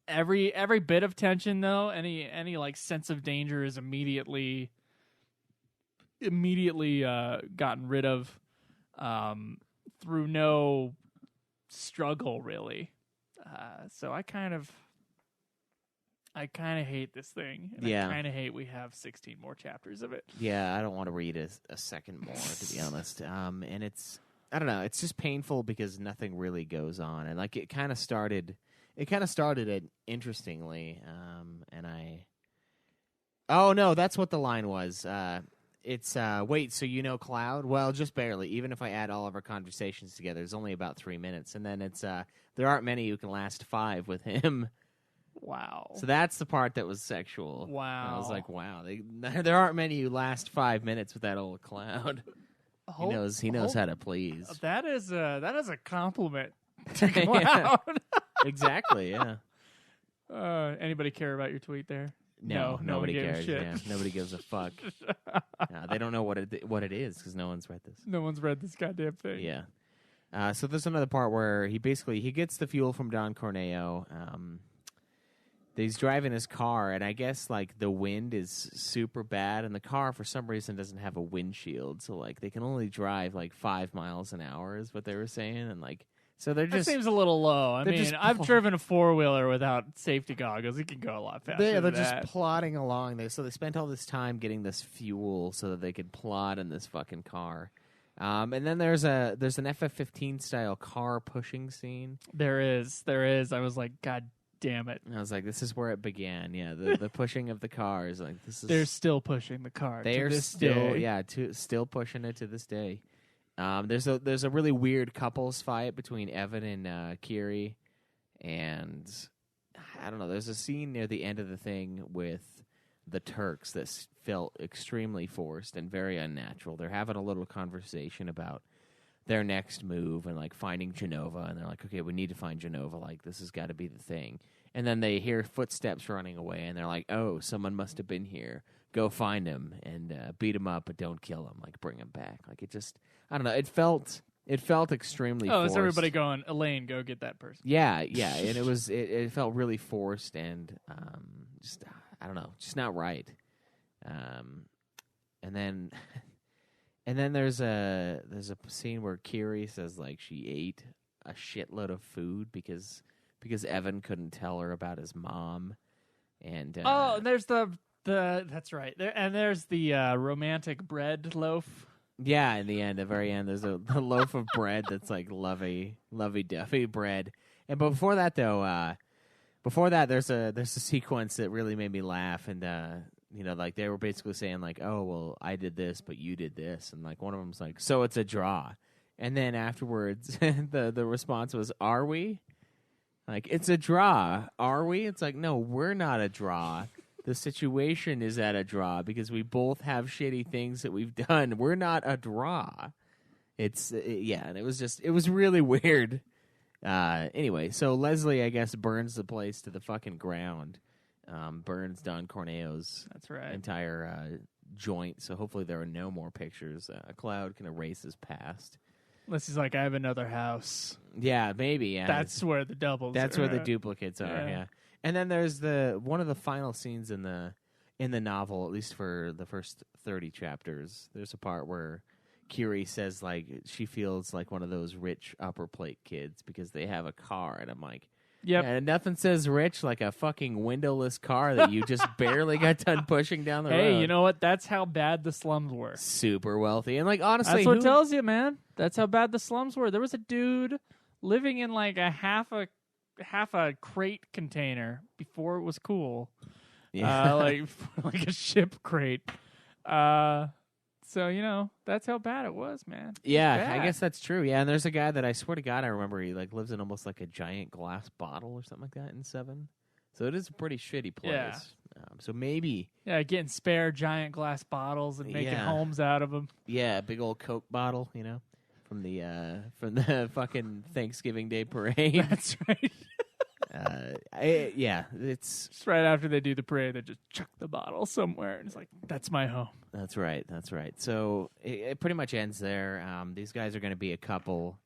Every bit of tension though, any like sense of danger is immediately gotten rid of through no struggle really. So I kind of hate this thing. And I kind of hate we have 16 more chapters of it. Yeah, I don't want to read a second more, to be honest. And it's, I don't know, it's just painful because nothing really goes on. And like it kind of started it interestingly. Oh no, that's what the line was. It's, wait, so you know Cloud? Well, just barely. Even if I add all of our conversations together, it's only about 3 minutes. And then it's, there aren't many who can last 5 with him. Wow. So that's the part that was sexual. Wow. And I was like, wow, there aren't many who last 5 minutes with that old Cloud. He knows how to please. That is a compliment to Cloud. Exactly, yeah. Anybody care about your tweet there? No, nobody cares. Shit. Yeah, nobody gives a fuck. They don't know what it is because no one's read this. No one's read this goddamn thing. Yeah. So there's another part where he gets the fuel from Don Corneo. He's driving his car, and I guess like the wind is super bad, and the car for some reason doesn't have a windshield, so like they can only drive like 5 miles an hour, is what they were saying, and like so they're just. That seems a little low. I mean, I've driven a 4-wheeler without safety goggles. It can go a lot faster. They're just plodding along. So they spent all this time getting this fuel so that they could plod in this fucking car. And then there's an FF15 style car pushing scene. There is. I was like, God damn it! And I was like, this is where it began. Yeah, the pushing of the cars. Like this is. They're still pushing the car. They're to this still day. still pushing it to this day. There's a really weird couples fight between Evan and Kiri, and I don't know. There's a scene near the end of the thing with the Turks that felt extremely forced and very unnatural. They're having a little conversation about their next move and like finding Genova, and they're like, okay, we need to find Genova. Like this has got to be the thing. And then they hear footsteps running away, and they're like, oh, someone must have been here. Go find him and beat him up, but don't kill him. Like bring him back. Like it just, I don't know. It felt extremely. Oh, forced. is everybody going, Elaine, go get that person? Yeah, and it felt really forced and just I don't know, just not right. And then there's a scene where Kiri says like she ate a shitload of food because Evan couldn't tell her about his mom, and there's the that's right. There's the romantic bread loaf. Yeah, in the end, the very end, there's a loaf of bread that's like lovey-dovey bread. And but before that, though, there's a sequence that really made me laugh, and like they were basically saying like, oh well, I did this, but you did this, and like one of them's like, so it's a draw, and then afterwards, the response was, are we? Like it's a draw, are we? It's like no, we're not a draw. The situation is at a draw because we both have shitty things that we've done. We're not a draw. And it was really weird. Anyway, so Leslie, I guess, burns the place to the fucking ground. Burns Don Corneo's that's right. entire joint, so hopefully there are no more pictures. Cloud can erase his past. Unless he's like, I have another house. Yeah, maybe. Yeah, That's where the doubles. That's are where the at. duplicates are. Yeah, and then there's one of the final scenes in the novel, at least for the first 30 chapters. There's a part where Kiri says like she feels like one of those rich upper plate kids because they have a car, and I'm like, Yep. yeah, nothing says rich like a fucking windowless car that you just barely got done pushing down the road. Hey, you know what? That's how bad the slums were. Super wealthy, and like honestly, That's what it tells you, man. That's how bad the slums were. There was a dude living in like a half a crate container before it was cool. Yeah. Like a ship crate. So that's how bad it was, man. Yeah, bad. I guess that's true. Yeah, and there's a guy that I swear to God I remember he like lives in almost like a giant glass bottle or something like that in 7. So it is a pretty shitty place. Yeah. So maybe Getting spare giant glass bottles and making homes out of them. Yeah, a big old Coke bottle, from the fucking Thanksgiving Day parade. That's right. It's Just right after they do the parade, they just chuck the bottle somewhere, and it's like, that's my home. That's right. So it pretty much ends there. These guys are going to be a couple.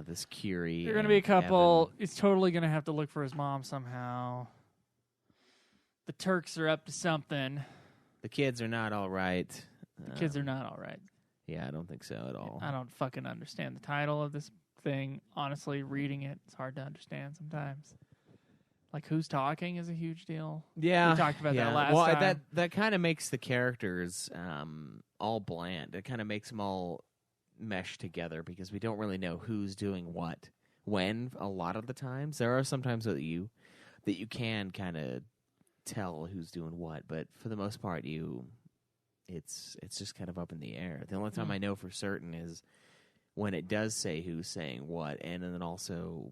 This Kiri. They're going to be a couple. Evan. He's totally going to have to look for his mom somehow. The Turks are up to something. The kids are not all right. The kids are not all right. Yeah, I don't think so at all. I don't fucking understand the title of this thing. Honestly, reading it's hard to understand sometimes. Like, who's talking is a huge deal. Yeah, we talked about that last time. Well, that kind of makes the characters all bland. It kind of makes them all mesh together because we don't really know who's doing what when. A lot of the times, there are some times that you can kind of tell who's doing what, but for the most part, it's just kind of up in the air. The only time I know for certain is when it does say who's saying what, and then also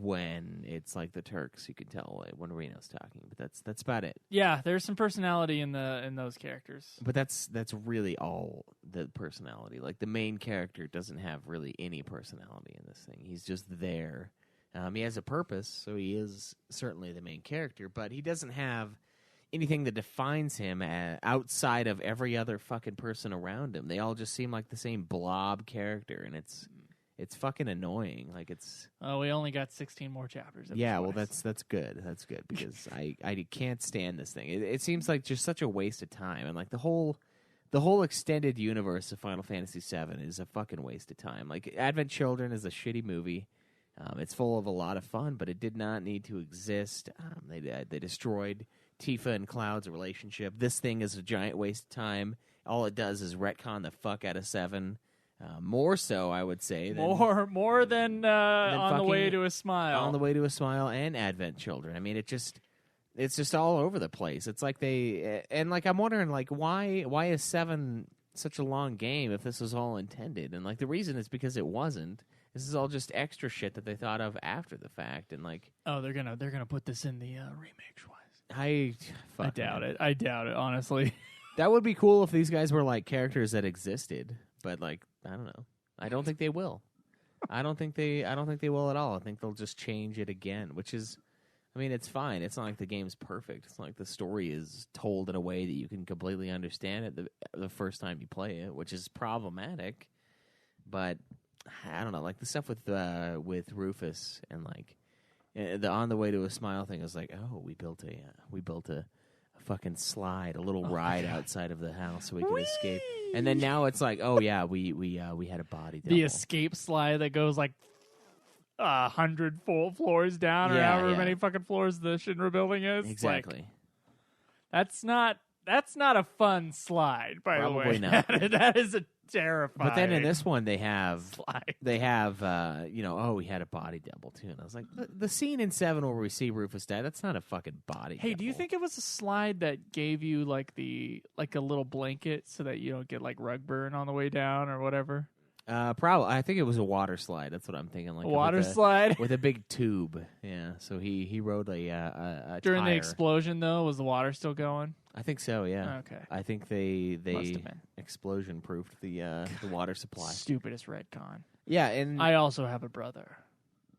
when it's like the Turks, you can tell like, when Reno's talking. But that's about it. Yeah, there's some personality in those characters. But that's really all the personality. Like the main character doesn't have really any personality in this thing. He's just there. He has a purpose, so he is certainly the main character. But he doesn't have anything that defines him outside of every other fucking person around him. They all just seem like the same blob character, and it's fucking annoying. Like it's. Oh, we only got 16 more chapters. Yeah, well, that's good. That's good because I can't stand this thing. It seems like just such a waste of time, and like the whole extended universe of Final Fantasy VII is a fucking waste of time. Like Advent Children is a shitty movie. It's full of a lot of fun, but it did not need to exist. They destroyed Tifa and Cloud's relationship. This thing is a giant waste of time. All it does is retcon the fuck out of 7. More so, I would say. More than On the Way to a Smile. On the Way to a Smile and Advent Children. I mean, it's just all over the place. It's like and like I'm wondering like why is 7 such a long game if this was all intended? And like the reason is because it wasn't. This is all just extra shit that they thought of after the fact, and like they're gonna put this in the remake twice. I doubt it. I doubt it, honestly. That would be cool if these guys were like characters that existed, but like I don't know. I don't think they will. I don't think they will at all. I think they'll just change it again, which is, I mean, it's fine. It's not like the game's perfect. It's not like the story is told in a way that you can completely understand it the first time you play it, which is problematic. But I don't know, like the stuff with Rufus and like the On the Way to a Smile thing is like, oh, we built a fucking slide, a little ride outside of the house so we could escape. And then now it's like, oh yeah, we had a body double. The escape slide that goes like 100 full floors down, or however many fucking floors the Shinra building is. Exactly. Like, that's not a fun slide, by the way. Probably not. That is a terrifying. But then in this one, they have slide. we had a body double too, and I was like, the scene in 7 where we see Rufus die, that's not a fucking body. Hey, double. do you think it was a slide that gave you like a little blanket so that you don't get like rug burn on the way down or whatever? Probably. I think it was a water slide. That's what I'm thinking. Like a slide with a big tube. Yeah. So he rode a during tire. the explosion though. Was the water still going? I think so. Yeah. Okay. I think they Must have been. explosion proofed the water supply. Stupidest retcon. Yeah, and I also have a brother.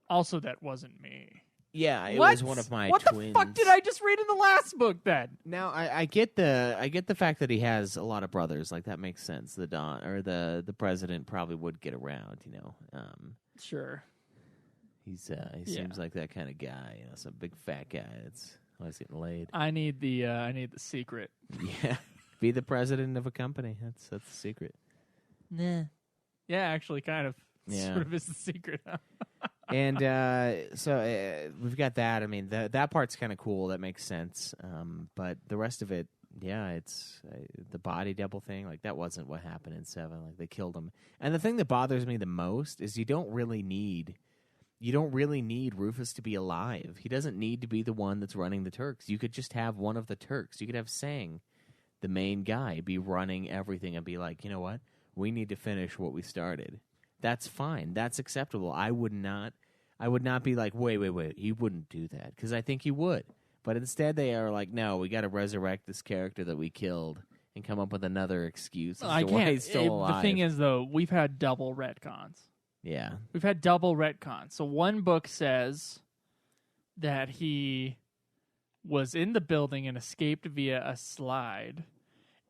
Also, that wasn't me. Yeah, it What? was one of my what twins. the fuck did I just read in the last book then? Now I get the fact that he has a lot of brothers. Like that makes sense. The Don or the president probably would get around. Sure. He seems like that kind of guy. Some big fat guy that's always getting laid. I need the secret. Yeah, be the president of a company. That's the secret. Nah. Yeah, actually, kind of. Yeah. Sort of is the secret. And so we've got that. I mean, that part's kind of cool. That makes sense. But the rest of it, yeah, it's the body double thing. Like, that wasn't what happened in 7. Like, they killed him. And the thing that bothers me the most is you don't really need Rufus to be alive. He doesn't need to be the one that's running the Turks. You could just have one of the Turks. You could have Sang, the main guy, be running everything and be like, you know what? We need to finish what we started. That's fine. That's acceptable. I would not be like, wait. He wouldn't do that, because I think he would. But instead, they are like, no, we got to resurrect this character that we killed and come up with another excuse as to why he's still alive. The thing is, though, we've had double retcons. Yeah, we've had double retcons. So one book says that he was in the building and escaped via a slide,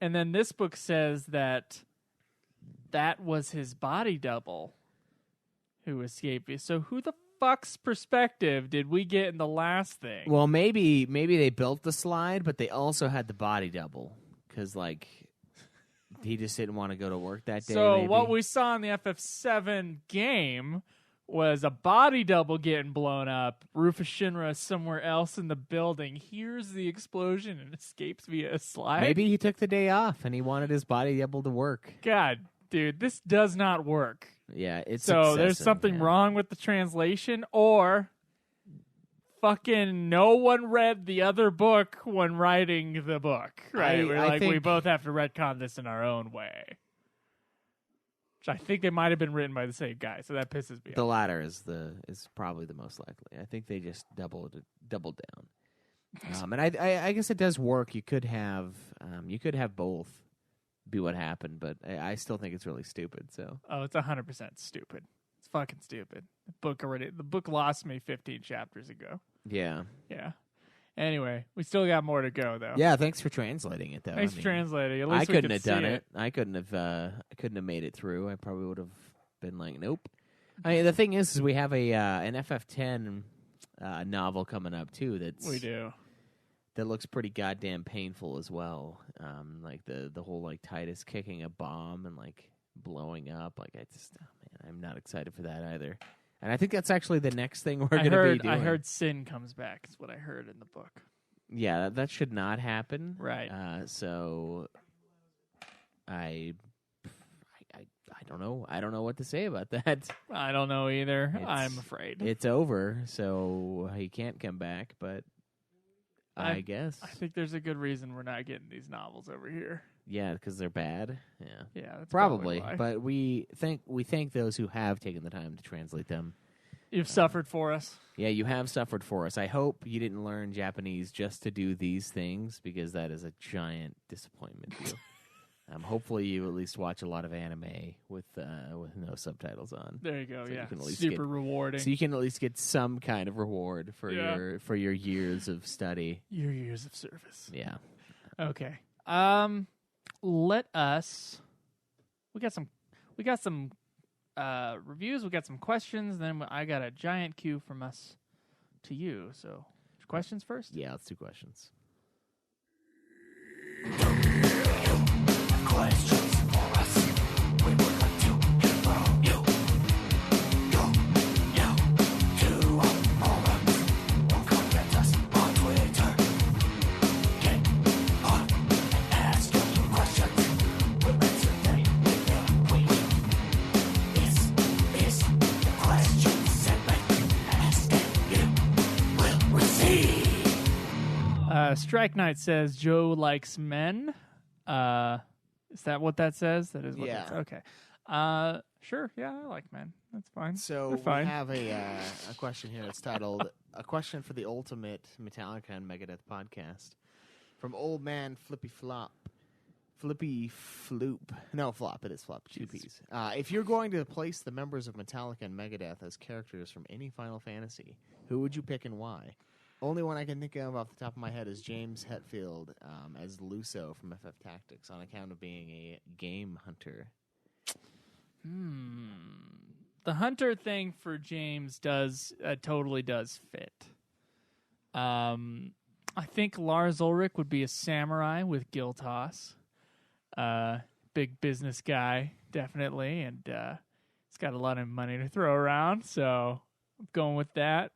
and then this book says that was his body double who escaped. So who the fuck's perspective did we get in the last thing? Well, maybe they built the slide, but they also had the body double, because like he just didn't want to go to work that day. So maybe. what we saw in the FF7 game was a body double getting blown up. Rufus Shinra is somewhere else in the building, hears the explosion and escapes via a slide. Maybe he took the day off and he wanted his body double to work. God, dude, this does not work. Yeah, it's so there's something wrong with the translation, or fucking no one read the other book when writing the book, right? We both have to retcon this in our own way. Which I think they might have been written by the same guy, so that pisses me off. The latter is probably the most likely. I think they just doubled down. And I guess it does work. You could have both be what happened, but I still think it's really stupid. So it's 100% stupid. It's fucking stupid. The book lost me 15 chapters ago. Yeah. Anyway, we still got more to go, though. Yeah, thanks for translating it, though. Thanks for translating. At least I couldn't have done it. I couldn't have made it through. I probably would have been like, nope. I mean, the thing is we have an FF10 novel coming up too. We do. That looks pretty goddamn painful as well. Like the whole like Titus kicking a bomb and like blowing up. Like I'm not excited for that either. And I think that's actually the next thing we're going to be doing. I heard Sin comes back. Is what I heard in the book. Yeah, that should not happen. Right. So I don't know. I don't know what to say about that. I don't know either. I'm afraid it's over. So he can't come back. But I guess I think there's a good reason we're not getting these novels over here. Yeah, because they're bad. Yeah, that's probably. why. But we thank those who have taken the time to translate them. You've suffered for us. Yeah, you have suffered for us. I hope you didn't learn Japanese just to do these things, because that is a giant disappointment to you. Hopefully you at least watch a lot of anime with no subtitles on. There you go. So yeah, you super rewarding. So you can at least get some kind of reward for your years of study. Your years of service. Yeah. Okay. Let us. We got some reviews. We got some questions. Then I got a giant queue from us to you. So, questions first. Yeah, let's do questions. Questions for us. We would like to hear from you. To our forums. Or contact us on Twitter. Get on and ask your questions. We'll answer them within a week. This is the question segment. Ask and you will receive. Strike Knight says Joe likes men. Is that what that says? That is what Yeah. Okay. Sure. Yeah, I like men. That's fine. So They're fine. we have a question here that's titled "A Question for the Ultimate Metallica and Megadeth Podcast" from Old Man Flippy Flop. Flippy Floop. No, Flop. It is Flop. Two P's. If you're going to place the members of Metallica and Megadeth as characters from any Final Fantasy, who would you pick and why? Only one I can think of off the top of my head is James Hetfield as Luso from FF Tactics on account of being a game hunter. The hunter thing for James totally does fit. I think Lars Ulrich would be a samurai with Gil Toss. Big business guy, definitely, and he's got a lot of money to throw around, so I'm going with that.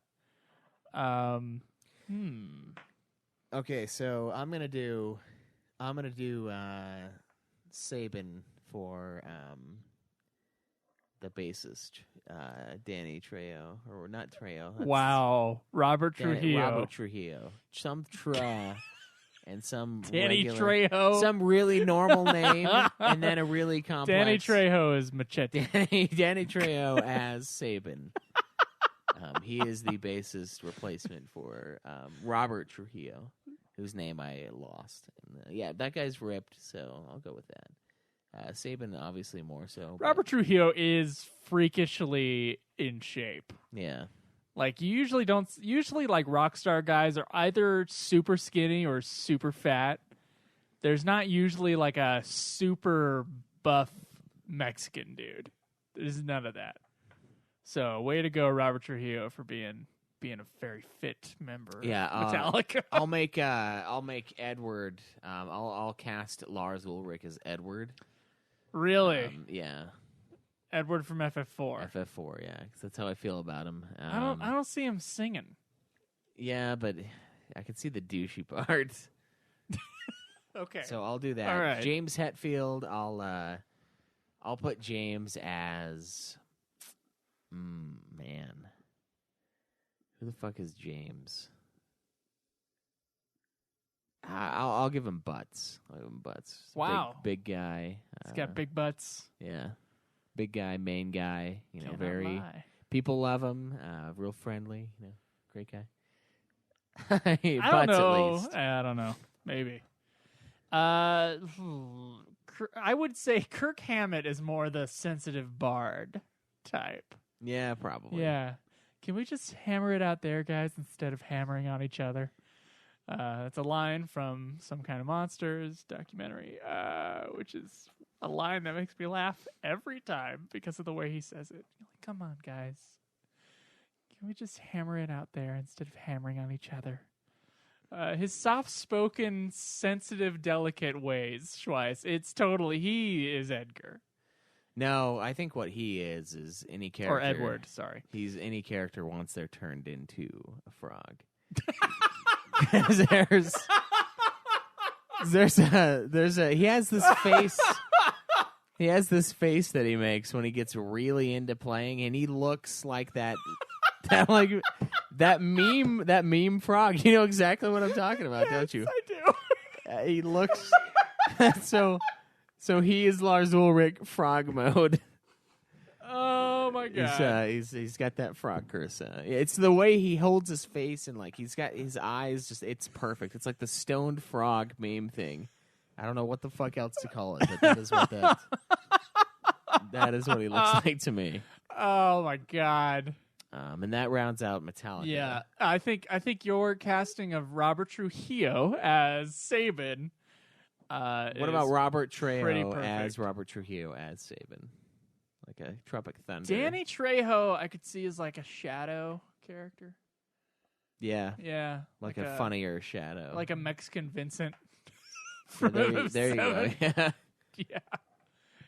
Okay, so I'm gonna do Sabin for the bassist, Danny Trejo, or not Trejo. that's Wow, Robert Trujillo. Robert Trujillo. Some and some Danny regular, Trejo. some really normal name, and then a really complex. Danny Trejo is Machete. Danny Trejo as Sabin. He is the bassist replacement for Robert Trujillo, whose name I lost. And, yeah, that guy's ripped, so I'll go with that. Sabin, obviously, more so. Robert Trujillo is freakishly in shape. Yeah. Like, you usually like rock star guys are either super skinny or super fat. There's not usually like a super buff Mexican dude. There's none of that. So, way to go, Robert Trujillo, for being a very fit member of Metallica. I'll make Edward. I'll cast Lars Ulrich as Edward. Really? Yeah. Edward from FF4. FF4, yeah, because that's how I feel about him. I don't see him singing. Yeah, but I can see the douchey part. Okay. So I'll do that. All right. James Hetfield. I'll put James as. Man, who the fuck is James? I'll give him Butts. Wow. Big guy. He's got big butts. Yeah, big guy, main guy. You know, Cannot very lie. people love him. Real friendly. You know, great guy. I don't know. At least. I don't know. Maybe. I would say Kirk Hammett is more the sensitive bard type. Yeah, probably. Yeah. Can we just hammer it out there, guys, instead of hammering on each other? That's a line from Some Kind of Monsters documentary, which is a line that makes me laugh every time because of the way he says it. You're like, come on, guys. Can we just hammer it out there instead of hammering on each other? His soft-spoken, sensitive, delicate ways, Schweiss. He is Edgar. No, I think what he is any character. Or Edward, sorry. He's any character once they're turned into a frog. He has this face. He has this face that he makes when he gets really into playing, and he looks like that meme frog. You know exactly what I'm talking about, don't you? I do. He looks so he is Lars Ulrich frog mode. Oh my god! He's got that frog curse. It's the way he holds his face and like he's got his eyes. It's perfect. It's like the stoned frog meme thing. I don't know what the fuck else to call it, but that is what that is what he looks like to me. Oh my god! And that rounds out Metallica. Yeah, I think your casting of Robert Trujillo as Sabin. What about Robert Trejo perfect. as Robert Trujillo as Sabin? Like a Tropic Thunder. Danny Trejo, I could see as like a shadow character. Yeah. Yeah. Like a funnier shadow. Like a Mexican Vincent. There you go. Yeah. Yeah.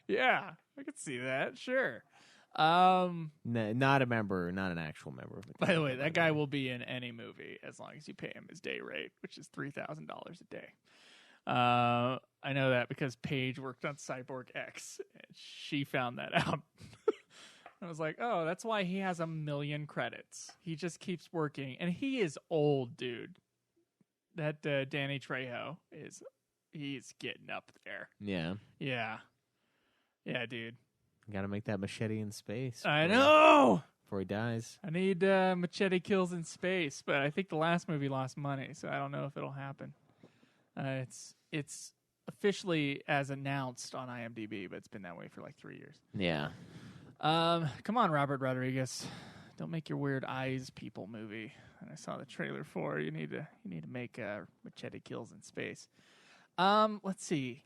Yeah. I could see that. Sure. Not a member, not an actual member of the By the way, that guy will be in any movie as long as you pay him his day rate, which is $3,000 a day. I know that because Paige worked on Cyborg X. And she found that out. I was like, oh, that's why he has 1 million credits. He just keeps working. And he is old, dude. That Danny Trejo he's getting up there. Yeah. Yeah. Yeah, dude. Got to make that machete in space. I know! Before he dies. I need machete kills in space, but I think the last movie lost money, so I don't know if it'll happen. It's officially as announced on IMDb, but it's been that way for like 3 years. Yeah. Come on, Robert Rodriguez. Don't make your weird eyes people movie. And I saw the trailer for. You need to make Machete Kills in Space. Let's see.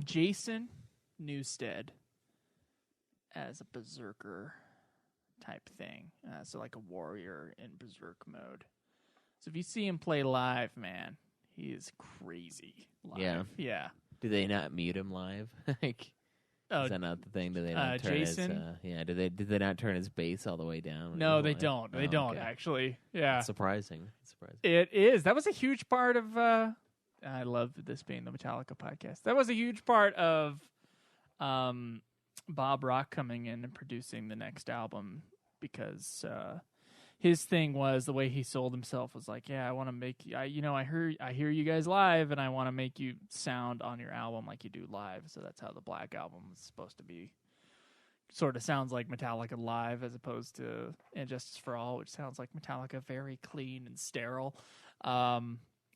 Jason Newsted as a berserker type thing. So like a warrior in berserk mode. So if you see him play live, man, he is crazy live. Yeah. Do they not mute him live? Like, is that not the thing? Do they not turn Jason? his? Did they not turn his bass all the way down? No, they don't. They don't actually. Yeah, That's surprising. It is. That was a huge part of. I love this being the Metallica podcast. That was a huge part of Bob Rock coming in and producing the next album because his thing was the way he sold himself was like, yeah, I want to make I hear you guys live and I want to make you sound on your album like you do live. So that's how the Black Album was supposed to be. Sort of sounds like Metallica live as opposed to Injustice for All, which sounds like Metallica very clean and sterile.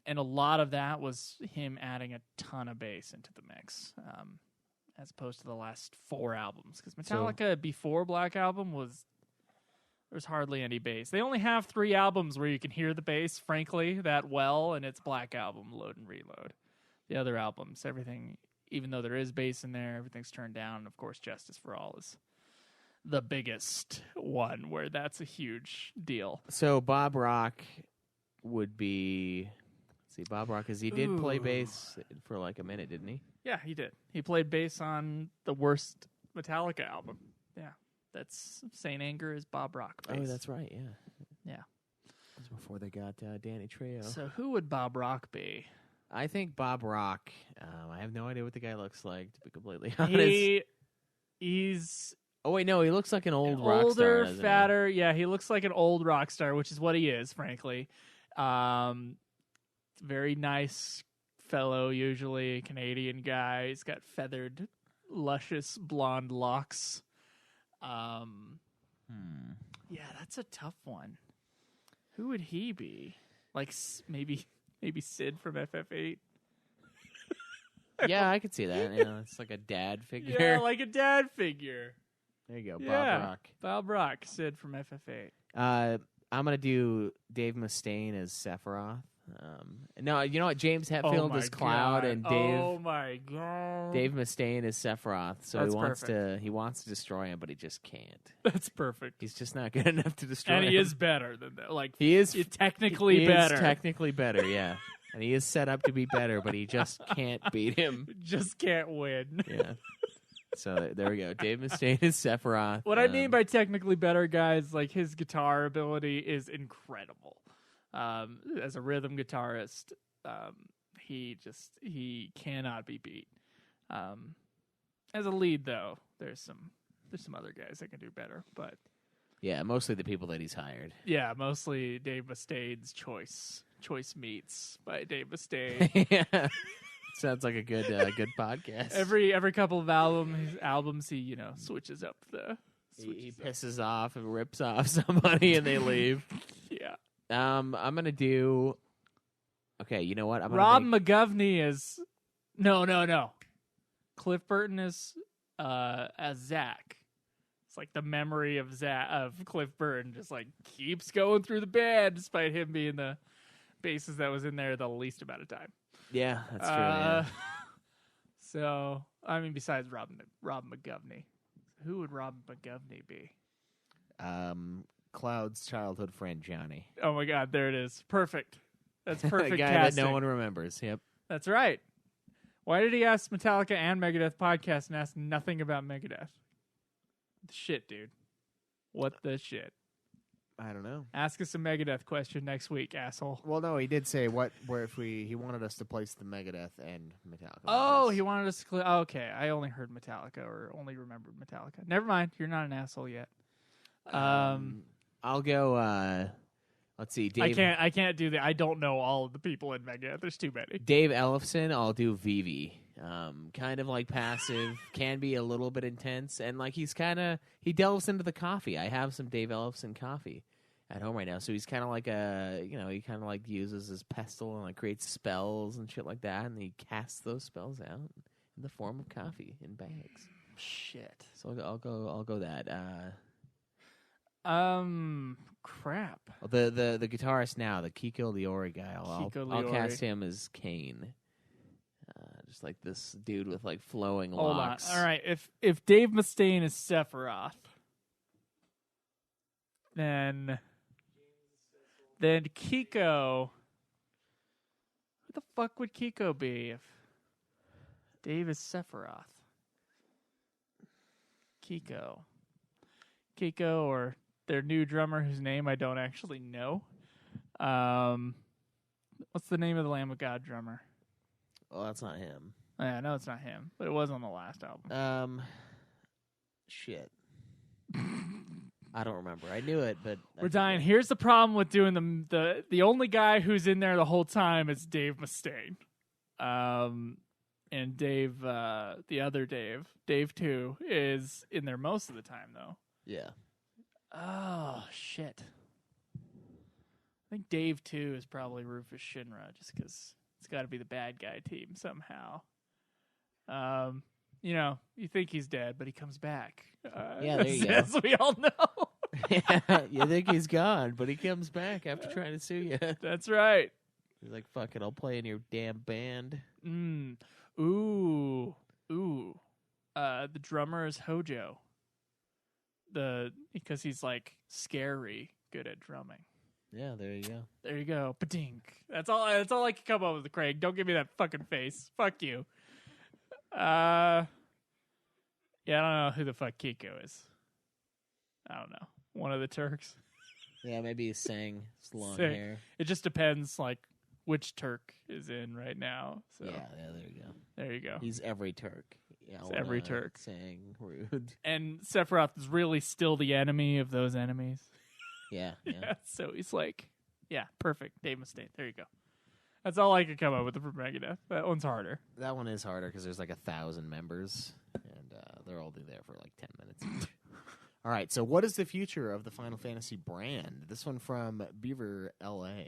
And a lot of that was him adding a ton of bass into the mix, as opposed to the last 4 albums. Because Metallica before Black Album there's hardly any bass. They only have 3 albums where you can hear the bass, frankly, that well, and it's Black Album, Load and Reload. The other albums, everything, even though there is bass in there, everything's turned down. And of course, Justice for All is the biggest one where that's a huge deal. So Bob Rock would be... See, Bob Rock, because he did play bass for like a minute, didn't he? Yeah, he did. He played bass on the worst Metallica album. Yeah. That's Saint Anger is Bob Rock bass. Oh, that's right, yeah. Yeah. That was before they got Danny Trejo. So who would Bob Rock be? I think Bob Rock, I have no idea what the guy looks like, to be completely honest. He's... Oh, wait, no, he looks like an old rock star. Older, fatter. Yeah, he looks like an old rock star, which is what he is, frankly. Very nice fellow, usually Canadian guy. He's got feathered, luscious blonde locks. Yeah, that's a tough one. Who would he be? Like maybe Sid from FF8. Yeah, I could see that. You know, it's like a dad figure. Yeah, like a dad figure. There you go, Yeah, Bob Rock. Bob Rock, Sid from FF8. I'm gonna do Dave Mustaine as Sephiroth. No, you know what? James Hetfield is Cloud, and Oh my god! Dave Mustaine is Sephiroth. So That's he wants to destroy him, but he just can't. That's perfect. He's just not good enough to destroy And him. he is better than that. Like He is technically he better. Is technically better, yeah. And he is set up to be better, but he just can't beat him. Just can't win. Yeah. So there we go. Dave Mustaine is Sephiroth. What I mean by technically better, guys, like his guitar ability is incredible. As a rhythm guitarist, he cannot be beat. As a lead, though, there's some other guys that can do better, but yeah, mostly the people that he's hired. yeah, mostly Dave Mustaine's Choice Meats by Dave Mustaine. Yeah. Sounds like a good podcast. Every couple of albums, he switches up the. He pisses off and rips off somebody, and they leave. Yeah. I'm gonna do. Okay, you know what? Rob McGovney is no. Cliff Burton is as Zach. It's like the memory of Cliff Burton just like keeps going through the band despite him being the bassist that was in there the least amount of time. Yeah, that's true. Yeah. So I mean, besides Rob McGovney, who would Rob McGovney be? Cloud's childhood friend Johnny. Oh my God, there it is. Perfect. That's perfect. The guy casting. that no one remembers. Yep. That's right. Why did he ask Metallica and Megadeth podcast and ask nothing about Megadeth? Shit, dude. What the shit? I don't know. Ask us a Megadeth question next week, asshole. Well, no, he did say he wanted us to place the Megadeth and Metallica. Oh, he wanted us to. Okay, I only heard Metallica or only remembered Metallica. Never mind. You're not an asshole yet. I'll go. Let's see. Dave, I can't do that. I don't know all of the people in Megadeth. There's too many. Dave Ellefson. I'll do Vivi. Kind of like passive, can be a little bit intense, and like he delves into the coffee. I have some Dave Ellefson coffee at home right now. So he's kind of like he kind of like uses his pestle and like creates spells and shit like that, and he casts those spells out in the form of coffee in bags. Shit. So I'll go that. Crap. The guitarist now, the Kiko Liori guy. I'll Liori. cast him as Kane. Just like this dude with like flowing Hold locks. on. All right. If Dave Mustaine is Sephiroth, then Kiko. Who the fuck would Kiko be if Dave is Sephiroth? Kiko or their new drummer whose name I don't actually know. What's the name of the Lamb of God drummer? Oh, that's not him. Yeah, no, it's not him, but it was on the last album. Shit. I don't remember. I knew it, but We're dying. Here's the problem with doing the only guy who's in there the whole time is Dave Mustaine. And Dave, the other Dave 2, is in there most of the time, though. Yeah. Oh, shit. I think Dave 2 is probably Rufus Shinra, just because it's got to be the bad guy team somehow. You think he's dead, but he comes back. Yeah, there you go. As we all know. Yeah, you think he's gone, but he comes back after trying to sue you. That's right. He's like, fuck it, I'll play in your damn band. Ooh. The drummer is Hojo. Because he's like scary good at drumming. Yeah, there you go. There you go. Ba-dink. That's all I can come up with, Craig. Don't give me that fucking face. Fuck you. Yeah, I don't know who the fuck Kiko is. I don't know. One of the Turks. Yeah, maybe he's saying it's long Sick. hair. It just depends, like, which Turk is in right now. So Yeah, there you go. there you go. He's every Turk. Yeah, He's every Turk. Saying rude. And Sephiroth is really still the enemy of those enemies. Yeah. Yeah, so he's like, yeah, perfect. Dave Mustaine. There you go. That's all I could come up with for Megadeth. That one's harder. That one is harder because there's like 1,000 members, and they're all there for like 10 minutes each. All right, so what is the future of the Final Fantasy brand? This one from Beaver LA.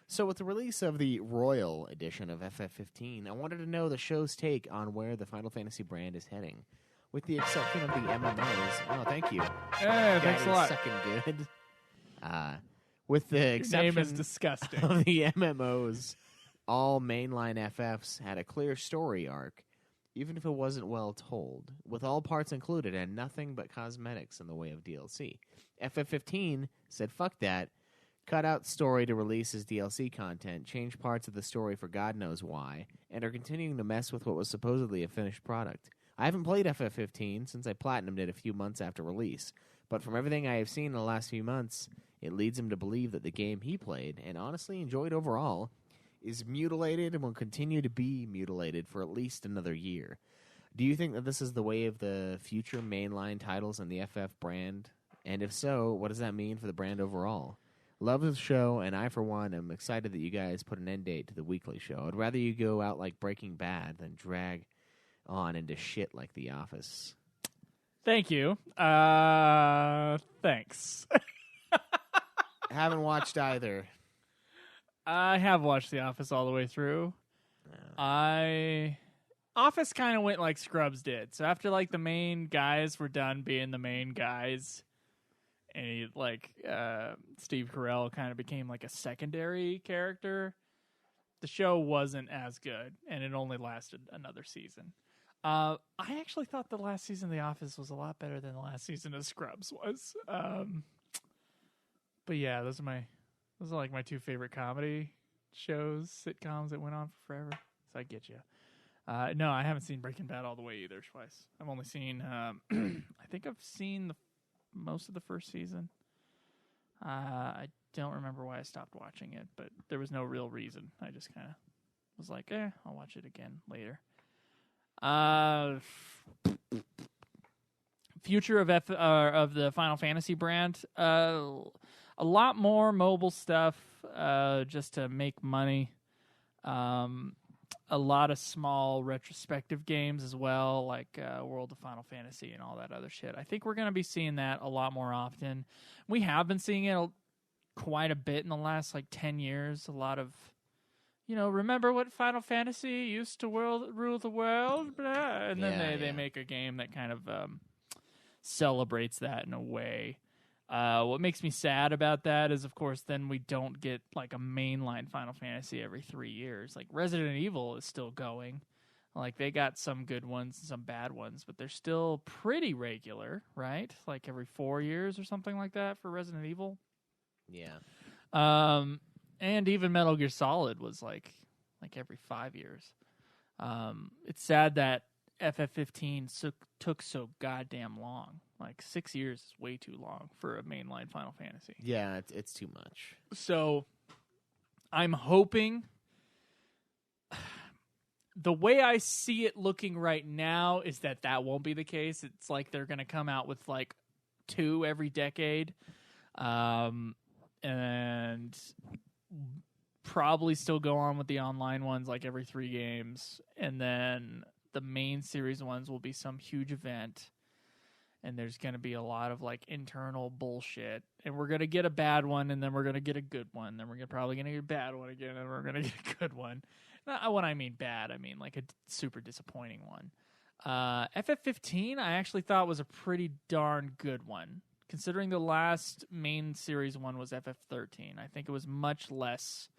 So with the release of the Royal edition of FF15, I wanted to know the show's take on where the Final Fantasy brand is heading. With the exception of the MMOs. Oh, thank you. Yeah, thanks a lot. Second good. With the exception Your name is disgusting. of the MMOs, all mainline FFs had a clear story arc, even if it wasn't well told, with all parts included and nothing but cosmetics in the way of DLC. FF15 said fuck that, cut out story to release as DLC content, changed parts of the story for God knows why, and are continuing to mess with what was supposedly a finished product. I haven't played FF15 since I platinumed it a few months after release, but from everything I have seen in the last few months, it leads him to believe that the game he played, and honestly enjoyed overall, is mutilated and will continue to be mutilated for at least another year. Do you think that this is the way of the future mainline titles in the FF brand? And if so, what does that mean for the brand overall? Love the show, and I, for one, am excited that you guys put an end date to the weekly show. I'd rather you go out like Breaking Bad than drag on into shit like The Office. Thank you. Thanks. Haven't watched either. I have watched The Office all the way through. Office kind of went like Scrubs did. So after like the main guys were done being the main guys, and Steve Carell kind of became like a secondary character, the show wasn't as good, and it only lasted another season. I actually thought the last season of The Office was a lot better than the last season of Scrubs was. But yeah, those are like my two favorite comedy shows, sitcoms that went on for forever. So I get you. No, I haven't seen Breaking Bad all the way either. Twice. I've only seen. I think I've seen most of the first season. I don't remember why I stopped watching it, but there was no real reason. I just kind of was like, I'll watch it again later. Future of the Final Fantasy brand. A lot more mobile stuff, just to make money. A lot of small retrospective games as well, like World of Final Fantasy and all that other shit. I think we're going to be seeing that a lot more often. We have been seeing it quite a bit in the last like 10 years. A lot of, remember what Final Fantasy used to rule the world? Blah. And then they make a game that kind of celebrates that in a way. What makes me sad about that is, of course, then we don't get like a mainline Final Fantasy every 3 years. Like Resident Evil is still going. Like they got some good ones and some bad ones, but they're still pretty regular, right? Like every 4 years or something like that for Resident Evil. Yeah. And even Metal Gear Solid was like every 5 years. It's sad that FF15 took so goddamn long. Like 6 years is way too long for a mainline Final Fantasy. Yeah, it's too much. So I'm hoping, the way I see it looking right now is that won't be the case. It's like they're going to come out with like 2 every decade. And probably still go on with the online ones like every 3 games. And then the main series ones will be some huge event. And there's going to be a lot of like internal bullshit. And we're going to get a bad one, and then we're going to get a good one. Then we're probably going to get a bad one again, and we're going to get a good one. Not when I mean bad, I mean like a super disappointing one. FF15 I actually thought was a pretty darn good one. Considering the last main series one was FF13. I think it was much less.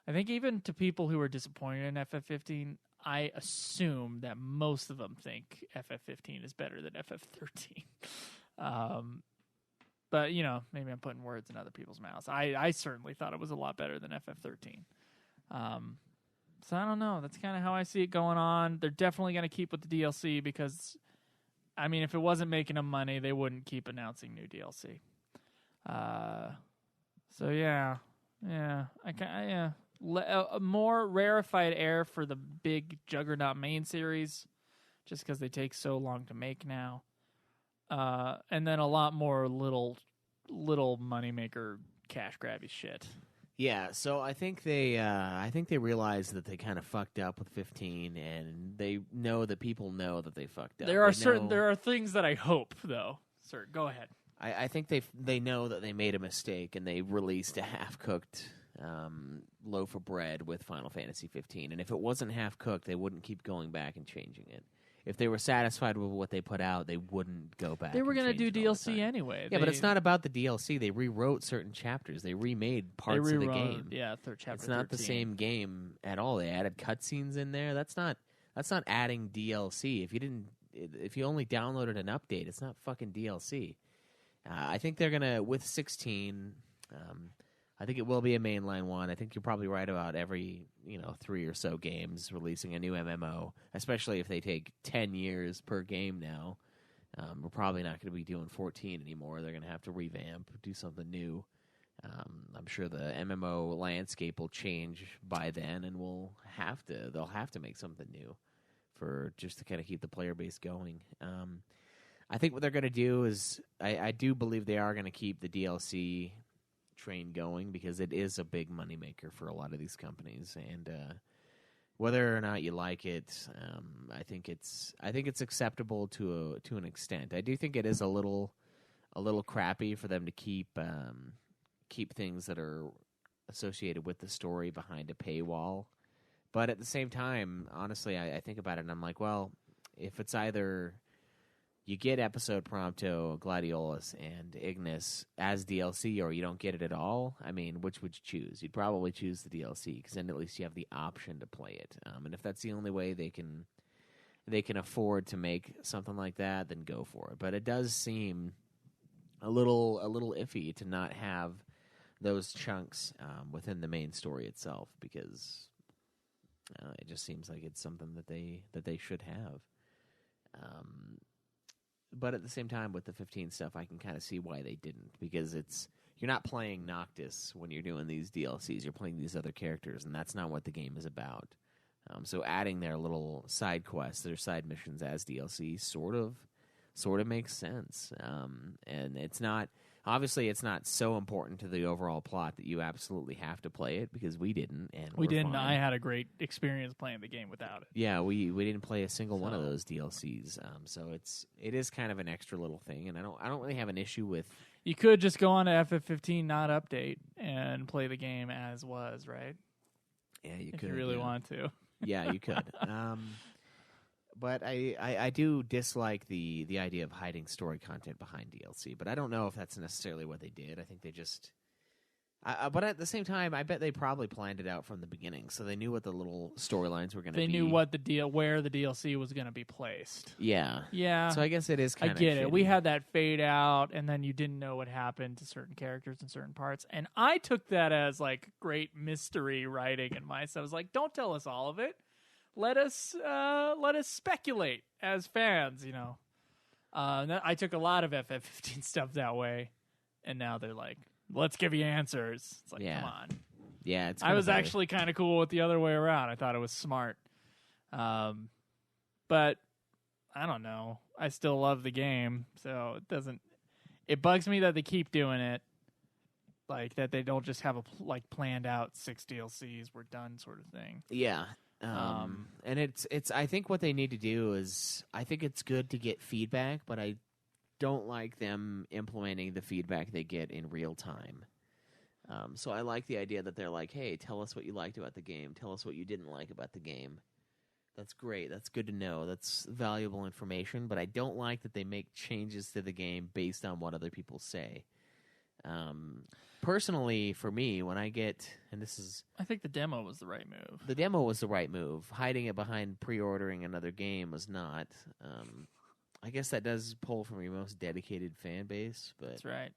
I think even to people who were disappointed in FF15, I assume that most of them think FF15 is better than FF13. But, maybe I'm putting words in other people's mouths. I certainly thought it was a lot better than FF13. So I don't know. That's kind of how I see it going on. They're definitely going to keep with the DLC because, I mean, if it wasn't making them money, they wouldn't keep announcing new DLC. So, yeah. A more rarefied air for the big Juggernaut main series, just because they take so long to make now, and then a lot more little moneymaker cash grabby shit. Yeah, so I think they realized that they kind of fucked up with 15, and they know that people know that they fucked up. There are things that I hope though. Sir, go ahead. I think they know that they made a mistake, and they released a half-cooked loaf of bread with Final Fantasy 15. And if it wasn't half-cooked, they wouldn't keep going back and changing it. If they were satisfied with what they put out, they wouldn't go back. They were going to do DLC anyway. Yeah, but it's not about the DLC. They rewrote certain chapters. They remade parts of the game. Yeah, third chapter. It's not 13. the same game at all. They added cutscenes in there. That's not adding DLC. If you only downloaded an update, it's not fucking DLC. I think they're gonna with 16. I think it will be a mainline one. I think you're probably right about every 3 or so games releasing a new MMO, especially if they take 10 years per game now. We're probably not going to be doing 14 anymore. They're going to have to revamp, do something new. I'm sure the MMO landscape will change by then, and they'll have to make something new for just to kind of keep the player base going. I think what they're going to do is I do believe they are going to keep the DLC train going because it is a big moneymaker for a lot of these companies, and whether or not you like it, I think it's acceptable to an extent. I do think it is a little crappy for them to keep things that are associated with the story behind a paywall, but at the same time, honestly, I think about it and I'm like, well, if it's either you get Episode Prompto, Gladiolus, and Ignis as DLC, or you don't get it at all, I mean, which would you choose? You'd probably choose the DLC, because then at least you have the option to play it. And if that's the only way they can afford to make something like that, then go for it. But it does seem a little iffy to not have those chunks within the main story itself, because it just seems like it's something that they should have. But at the same time, with the 15 stuff, I can kind of see why they didn't, because you're not playing Noctis when you're doing these DLCs. You're playing these other characters, and that's not what the game is about. So adding their little side quests, their side missions as DLC, sort of makes sense. And it's not. Obviously, it's not so important to the overall plot that you absolutely have to play it, because we didn't, and We we're didn't. fine. I had a great experience playing the game without it. Yeah, we didn't play a single one of So- those DLCs. So it is kind of an extra little thing, and I don't really have an issue with. You could just go on to FF15, not update, and play the game as was, right? Yeah, you If could you really yeah. want to. Yeah, you could. But I do dislike the idea of hiding story content behind DLC. But I don't know if that's necessarily what they did. I think they just. But at the same time, I bet they probably planned it out from the beginning, so they knew what the little storylines were going to be. They knew what where the DLC was going to be placed. Yeah. Yeah. So I guess it is I kind of. get it. We had that fade out, and then you didn't know what happened to certain characters in certain parts. And I took that as like great mystery writing in my. So I was like, don't tell us all of it. Let us speculate as fans. You know, I took a lot of FF15 stuff that way, and now they're like, let's give you answers. It's like, Yeah. come on. Yeah, it's. I was actually kind of cool with the other way around. I thought it was smart. But I don't know. I still love the game, so it doesn't. It bugs me that they keep doing it, like that they don't just have a planned out 6 DLCs, we're done sort of thing. Yeah. And it's. I think what they need to do is. I think it's good to get feedback, but I don't like them implementing the feedback they get in real time. So I like the idea that they're like, hey, tell us what you liked about the game. Tell us what you didn't like about the game. That's great. That's good to know. That's valuable information. But I don't like that they make changes to the game based on what other people say. Personally, for me, when I get, and this is... I think the demo was the right move. The demo was the right move. Hiding it behind pre-ordering another game was not. I guess that does pull from your most dedicated fan base, but That's right.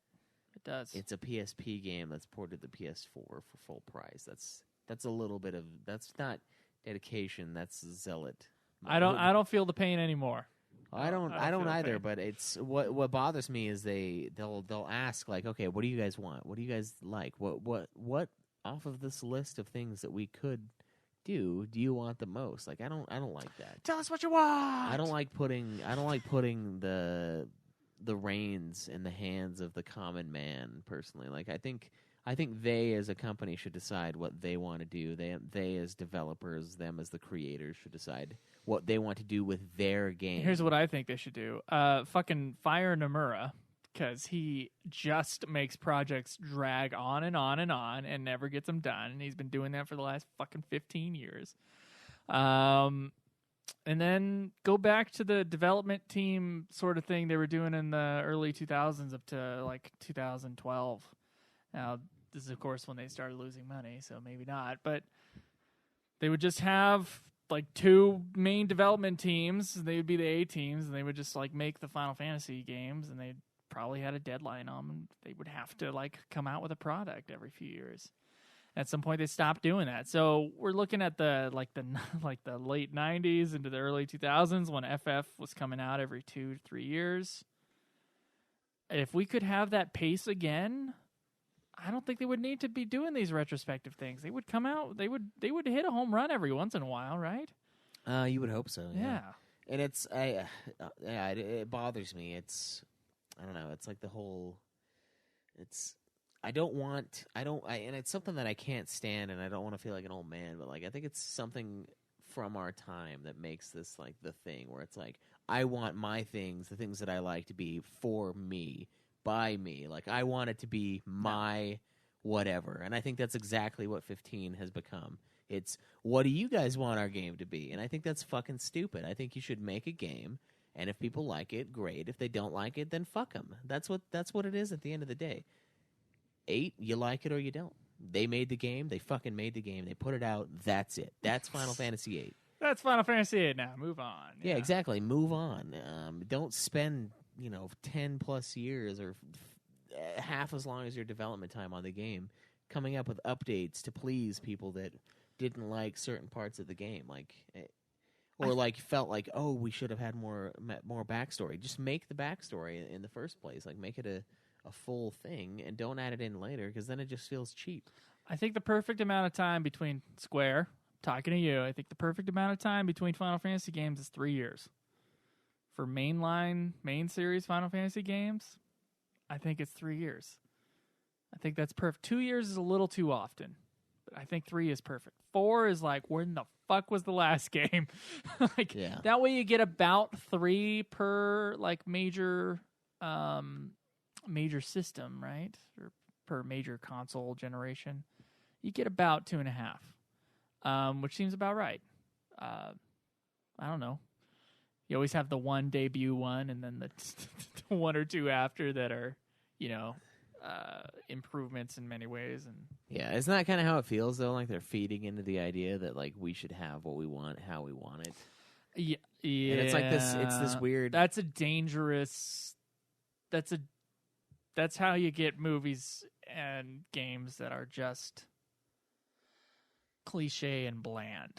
It does. it's a PSP game that's ported to PS4 for full price. That's a little bit of that's not dedication. That's zealot. I don't feel the pain anymore. I don't feel the either. pain. But it's what bothers me is they'll ask like, okay, what do you guys want? What do you guys like? What off of this list of things that we could do you want the most? Like I don't like that. Tell us what you want. I don't like putting the reins in the hands of the common man personally. Like I think they as a company should decide what they want to do. They as developers, them as the creators should decide what they want to do with their game. Here's what I think they should do. Fucking fire Nomura, because he just makes projects drag on and on and on and never gets them done. And he's been doing that for the last fucking 15 years. And then go back to the development team sort of thing they were doing in the early 2000s up to like 2012. Now, this is, of course, when they started losing money, so maybe not. But they would just have like 2 main development teams. They would be the A teams, and they would just like make the Final Fantasy games, and they probably had a deadline on them. They would have to like come out with a product every few years. At some point, they stopped doing that. So we're looking at the late 90s into the early 2000s when FF was coming out every 2 to 3 years. If we could have that pace again, I don't think they would need to be doing these retrospective things. They would come out. They would hit a home run every once in a while, right? You would hope so. Yeah. And it bothers me. I don't know. It's like the whole. And it's something that I can't stand, and I don't want to feel like an old man, but like I think it's something from our time that makes this like the thing where it's like I want my things, the things that I like, to be for me, by me. Like I want it to be my whatever, and I think that's exactly what 15 has become. It's what do you guys want our game to be? And I think that's fucking stupid. I think you should make a game, and if people like it, great. If they don't like it, then fuck them. That's what it is at the end of the day. 8, you like it or you don't. They made the game. They fucking made the game. They put it out. That's it. That's Final Fantasy 8. That's Final Fantasy 8 now. Move on. Yeah, exactly. Move on. Don't spend 10 plus years or half as long as your development time on the game coming up with updates to please people that didn't like certain parts of the game, felt like, oh, we should have had more backstory. Just make the backstory in the first place. Like make it a full thing and don't add it in later, because then it just feels cheap. I think the perfect amount of time between Square, talking to you, I think the perfect amount of time between Final Fantasy games is 3 years. For main series Final Fantasy games, I think it's 3 years. I think that's perfect. 2 years is a little too often, but I think 3 is perfect. 4 is like, when the fuck was the last game? Like, Yeah. that way you get about 3 per like major system, right? Or per major console generation. You get about 2.5, which seems about right. I don't know. You always have the one debut one, and then the one or two after that are, improvements in many ways. And Yeah, isn't that kind of how it feels though? Like they're feeding into the idea that like we should have what we want, how we want it. yeah, And it's like this. It's this weird. That's a dangerous. That's how you get movies and games that are just cliche and bland.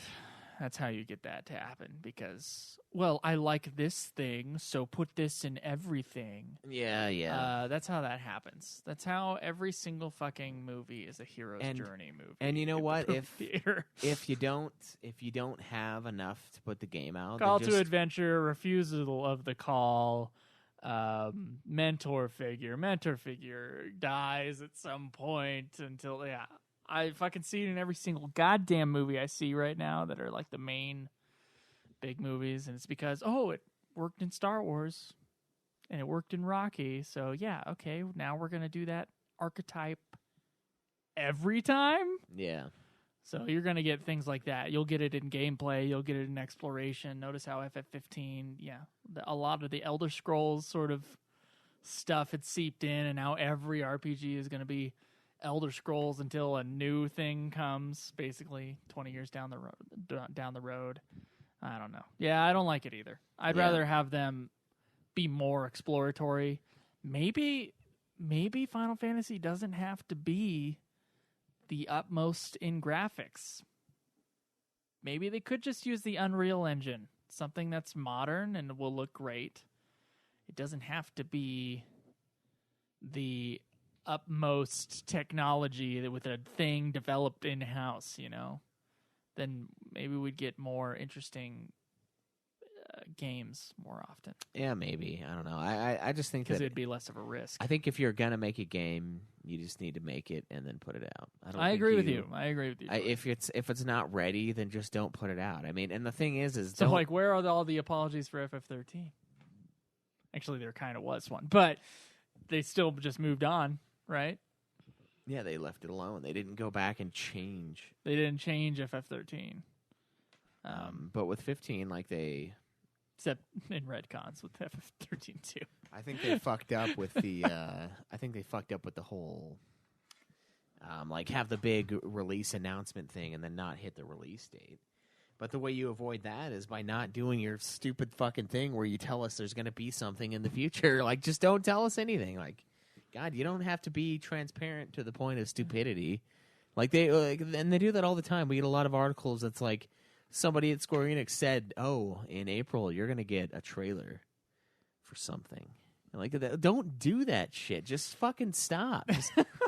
That's how you get that to happen because, well, I like this thing, so put this in everything. Yeah. That's how that happens. That's how every single fucking movie is a hero's journey movie. And you know at the what? movie theater. If you don't have enough to put the game out, Call then to adventure, refusal of the call, mentor figure dies at some point until I fucking see it in every single goddamn movie I see right now that are like the main big movies, and it's because it worked in Star Wars and it worked in Rocky, so yeah, okay, now we're gonna do that archetype every time. Yeah. So you're going to get things like that. You'll get it in gameplay. You'll get it in exploration. Notice how FF15, a lot of the Elder Scrolls sort of stuff had seeped in, and now every RPG is going to be Elder Scrolls until a new thing comes, basically 20 years down the road. I don't know. Yeah, I don't like it either. I'd rather have them be more exploratory. Maybe Final Fantasy doesn't have to be the utmost in graphics. Maybe they could just use the Unreal Engine, something that's modern and will look great. It doesn't have to be the utmost technology with a thing developed in-house, Then maybe we'd get more interesting games more often. Yeah, maybe. I don't know. I just think Because that it'd be less of a risk. I think if you're gonna make a game, you just need to make it and then put it out. I agree with you. If it's not ready, then just don't put it out. I mean, and the thing is So, don't, like, where are all the apologies for FF13? Actually, there kind of was one, but they still just moved on, right? yeah, they left it alone. They didn't go back and change. They didn't change FF13. But with 15, like they, Except in retcons with FF13 too. I think they fucked up with the. I think they fucked up with the whole. Like have the big release announcement thing and then not hit the release date. But the way you avoid that is by not doing your stupid fucking thing where you tell us there's going to be something in the future. Like, just don't tell us anything. Like, God, you don't have to be transparent to the point of stupidity. Like and they do that all the time. We get a lot of articles that's like somebody at Square Enix said, "Oh, in April you're going to get a trailer for something." And like, don't do that shit. Just fucking stop.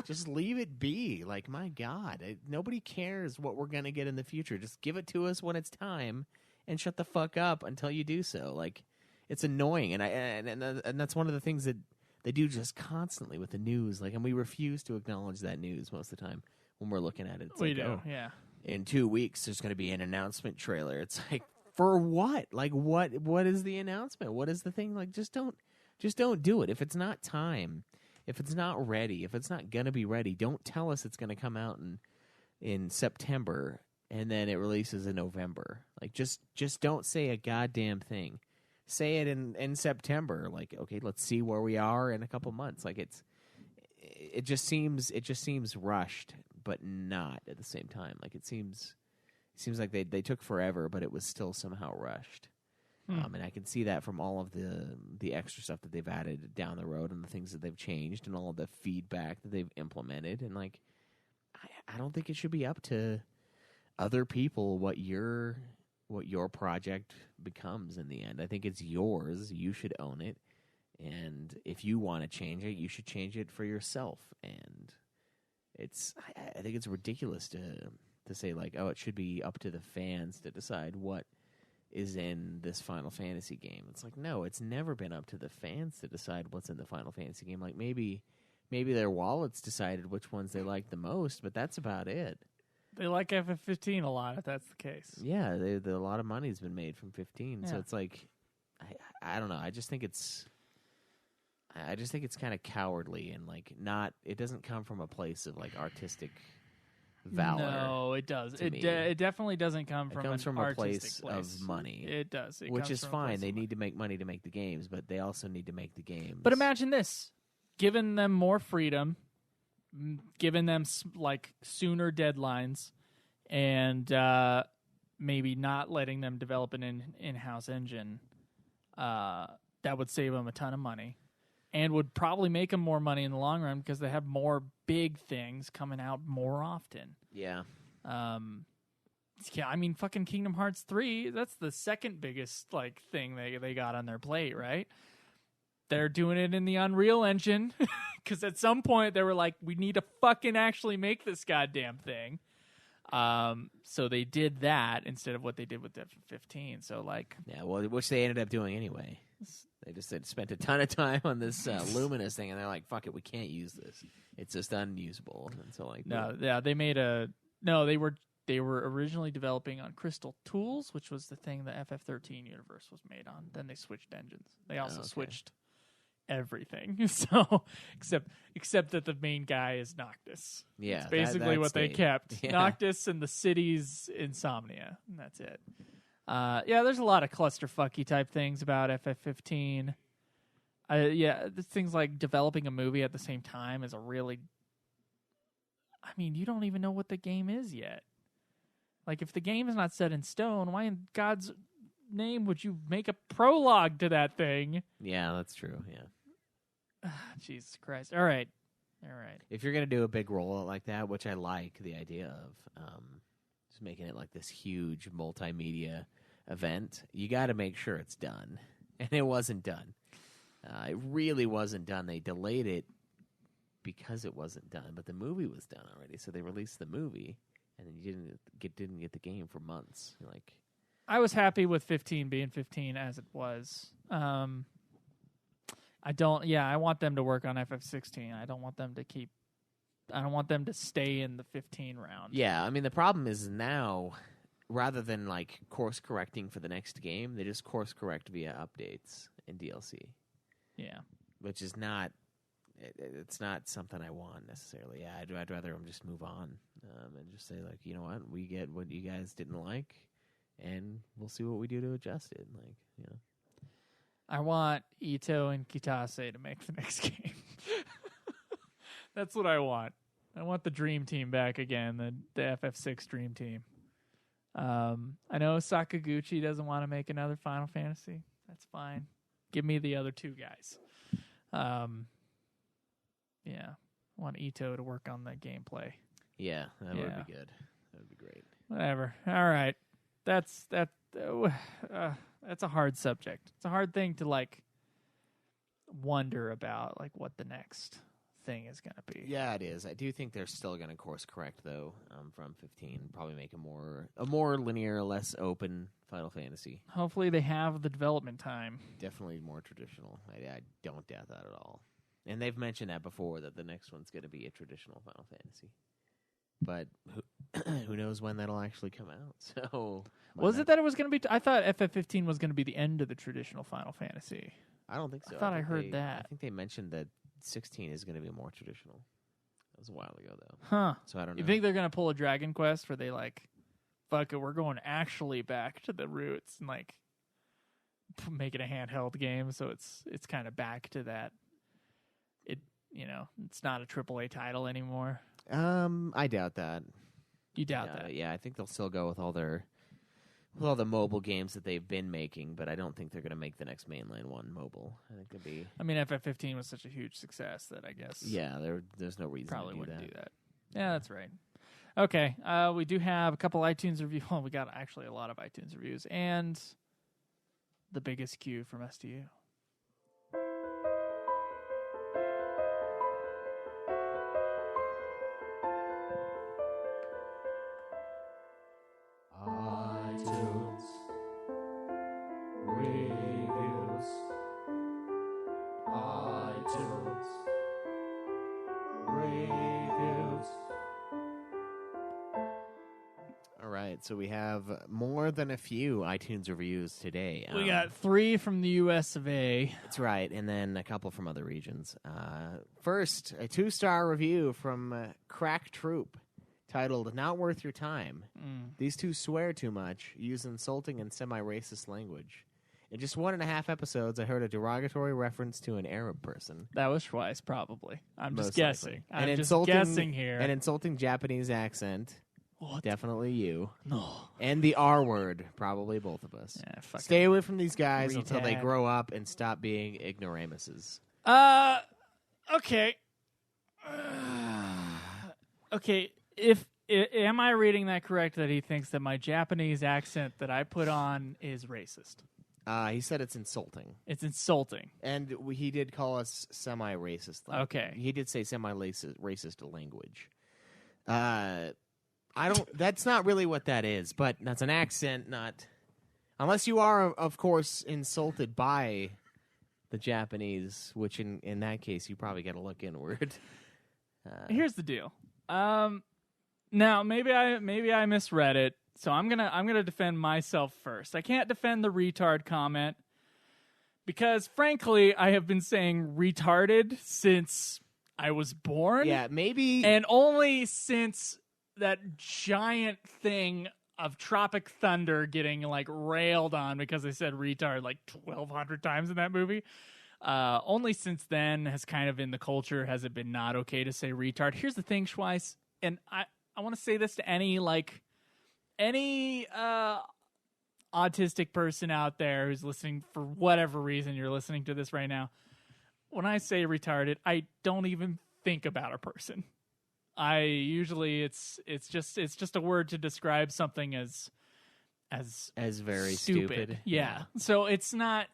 Just leave it be. Like, my God, nobody cares what we're going to get in the future. Just give it to us when it's time and shut the fuck up until you do so. Like, it's annoying. And that's one of the things that they do just constantly with the news. Like, and we refuse to acknowledge that news most of the time when we're looking at it. It's We like, do, oh, yeah. in 2 weeks, there's going to be an announcement trailer. It's like, for what? Like, what is the announcement? What is the thing? Like, just don't do it. If it's not time, if it's not ready, if it's not going to be ready, don't tell us it's going to come out in September and then it releases in November. Like, just don't say a goddamn thing. Say it in September. Like, okay, let's see where we are in a couple months. Like, it just seems rushed, but not at the same time. Like, it seems like they took forever, but it was still somehow rushed. And I can see that from all of the extra stuff that they've added down the road and the things that they've changed and all of the feedback that they've implemented. And, like, I don't think it should be up to other people what your project becomes in the end. I think it's yours. You should own it. And if you want to change it, you should change it for yourself. And I think it's ridiculous to say, like, oh, it should be up to the fans to decide what is in this Final Fantasy game. It's like, no, it's never been up to the fans to decide what's in the Final Fantasy game. Like maybe their wallets decided which ones they liked the most, but that's about it. They like FF15 a lot, if that's the case. Yeah, a lot of money's been made from 15, so Yeah. it's like, I don't know. I just think it's kind of cowardly and like not. It doesn't come from a place of like artistic valor. No, it does. to me. It definitely doesn't come It from comes an from a artistic place of money. It does. It Which comes is from a fine. place They of need to make money to make the games, but they also need to make the games. But imagine this: giving them more freedom, giving them like sooner deadlines, and maybe not letting them develop an in-house engine. That would save them a ton of money, and would probably make them more money in the long run because they have more big things coming out more often. Yeah. Yeah, I mean, fucking Kingdom Hearts 3, that's the second biggest like thing they got on their plate, right? They're doing it in the Unreal Engine because at some point they were like, we need to fucking actually make this goddamn thing. So they did that instead of what they did with F15. So like, Yeah, well, which they ended up doing anyway. They just spent a ton of time on this Luminous thing, and they're like, fuck it, we can't use this. It's just unusable. And so like, they were originally developing on Crystal Tools, which was the thing the FF13 universe was made on. Then they switched engines. They also switched everything. So except that the main guy is Noctis. Yeah, it's basically what they kept. Yeah. Noctis and the city's Insomnia, and that's it. Yeah, there's a lot of clusterfucky type things about FF15. Things like developing a movie at the same time is a really. I mean, you don't even know what the game is yet. Like, if the game is not set in stone, why in God's name would you make a prologue to that thing? Yeah, that's true. Yeah. Jesus Christ! All right. If you're gonna do a big rollout like that, which I like the idea of, just making it like this huge multimedia event, you got to make sure it's done, and it wasn't done. It really wasn't done. They delayed it because it wasn't done, but the movie was done already. So they released the movie, and then you didn't get the game for months. Like, I was happy with 15 being 15 as it was. I want them to work on FF16. I don't want them to stay in the 15 round. yeah, I mean, the problem is now, rather than like course correcting for the next game, they just course correct via updates and DLC. Yeah. Which is not. It's not something I want necessarily. Yeah, I'd rather them just move on and just say, like, you know what, we get what you guys didn't like, and we'll see what we do to adjust it. Like, you know, I want Ito and Kitase to make the next game. That's what I want. I want the Dream Team back again, the FF6 Dream Team. I know Sakaguchi doesn't want to make another Final Fantasy. That's fine. Give me the other two guys. Yeah, I want Ito to work on the gameplay. yeah, that would be good. That would be great. Whatever. All right, that's a hard subject. It's a hard thing to like wonder about, like what the next thing is going to be. Yeah, it is. I do think they're still going to course correct though from 15. Probably make a more linear, less open Final Fantasy. Hopefully, they have the development time. Definitely more traditional. I don't doubt that at all. And they've mentioned that before, that the next one's going to be a traditional Final Fantasy. But who knows when that'll actually come out? So Was it that it was going to be? I thought FF15 was going to be the end of the traditional Final Fantasy. I don't think so. I thought I think heard that. I think they mentioned that 16 is going to be more traditional. That was a while ago, though. Huh. So I don't know. You think they're going to pull a Dragon Quest where they like, fuck it, we're going actually back to the roots and like make it a handheld game, so it's kind of back to that. It's not a AAA title anymore. I doubt that. You doubt that? Yeah, I think they'll still go with all the mobile games that they've been making, but I don't think they're going to make the next mainline one mobile. I think they'll be. I mean, FF15 was such a huge success that I guess. Yeah, there's no reason probably to wouldn't do do that. Yeah, that's right. Okay, we do have a couple iTunes reviews. Well, we got actually a lot of iTunes reviews and the biggest queue from STU. iTunes. iTunes reviews. All right, so we have more than a few iTunes reviews today. We got 3 from the U.S. of A. That's right, and then a couple from other regions. First, a 2-star review from Crack Troop titled "Not Worth Your Time." These two swear too much, use insulting and semi-racist language. In just 1.5 episodes, I heard a derogatory reference to an Arab person. That was Schweiss, probably. I'm just Most guessing. likely. I'm just guessing here. An insulting Japanese accent. What? Definitely you. No. And the R word, probably both of us. Yeah, fucking Stay away from these guys until they retard. grow up and stop being ignoramuses. Okay. Okay, am I reading that correct that he thinks that my Japanese accent that I put on is racist? He said it's insulting. It's insulting. And he did call us semi-racist. Okay. He did say semi-racist language. That's not really what that is, but that's an accent, not... Unless you are, of course, insulted by the Japanese, which in that case, you probably got to look inward. Here's the deal. Now, maybe I misread it, so I'm gonna defend myself first. I can't defend the retard comment because, frankly, I have been saying retarded since I was born. Yeah, maybe... And only since that giant thing of Tropic Thunder getting, like, railed on because I said retard, like, 1,200 times in that movie. Only since then has kind of in the culture has it been not okay to say retard. Here's the thing, Schweiss, and I want to say this to any autistic person out there who's listening for whatever reason you're listening to this right now. When I say retarded, I don't even think about a person. I usually it's just a word to describe something as very stupid. Yeah. So it's not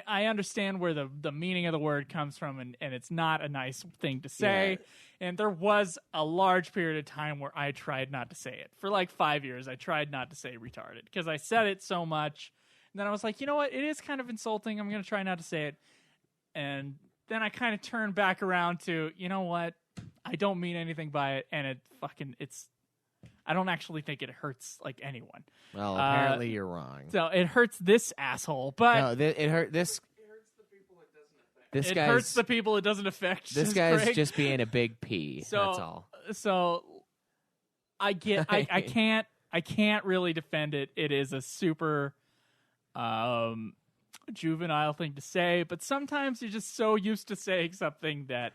I understand where the meaning of the word comes from and it's not a nice thing to say. Yeah. And there was a large period of time where I tried not to say it. For like 5 years I tried not to say retarded because I said it so much. And then I was like, you know what? It is kind of insulting. I'm going to try not to say it. And then I kind of turned back around to, you know what? I don't mean anything by it, and I don't actually think it hurts like anyone. Well, apparently you're wrong. So it hurts this asshole, but No, it hurts the people it doesn't affect. This This guy's Greg. just being a big P. So, that's all. So I can't really defend it. It is a super juvenile thing to say, but sometimes you're just so used to saying something that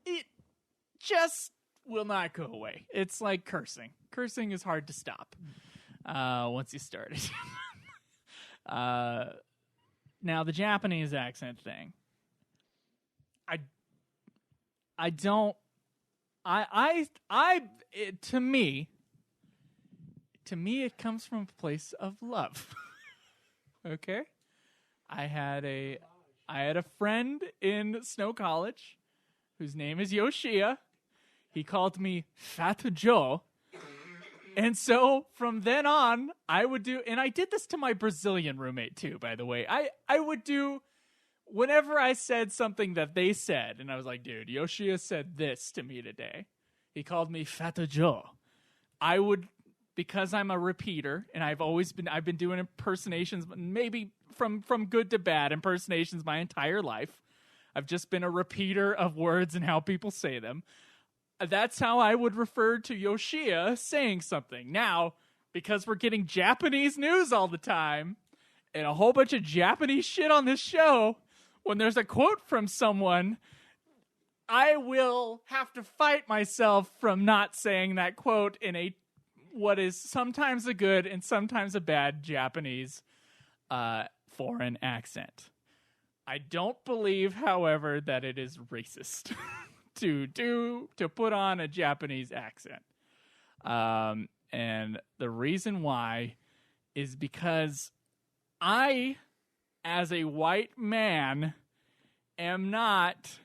it just will not go away. It's like cursing. Cursing is hard to stop once you start it. Now, the Japanese accent thing. To me, it comes from a place of love. Okay? I had a friend in Snow College whose name is Yoshia. He called me Fat Joe. And so from then on, I would do, and I did this to my Brazilian roommate too, by the way. I would do, whenever I said something that they said, and I was like, dude, Yoshia said this to me today. He called me Fat Joe. I would, because I'm a repeater, and I've been doing impersonations, maybe from good to bad impersonations my entire life. I've just been a repeater of words and how people say them. That's how I would refer to Yoshia saying something. Now, because we're getting Japanese news all the time and a whole bunch of Japanese shit on this show, when there's a quote from someone, I will have to fight myself from not saying that quote in what is sometimes a good and sometimes a bad Japanese foreign accent. I don't believe, however, that it is racist to put on a Japanese accent. And the reason why is because I, as a white man, am not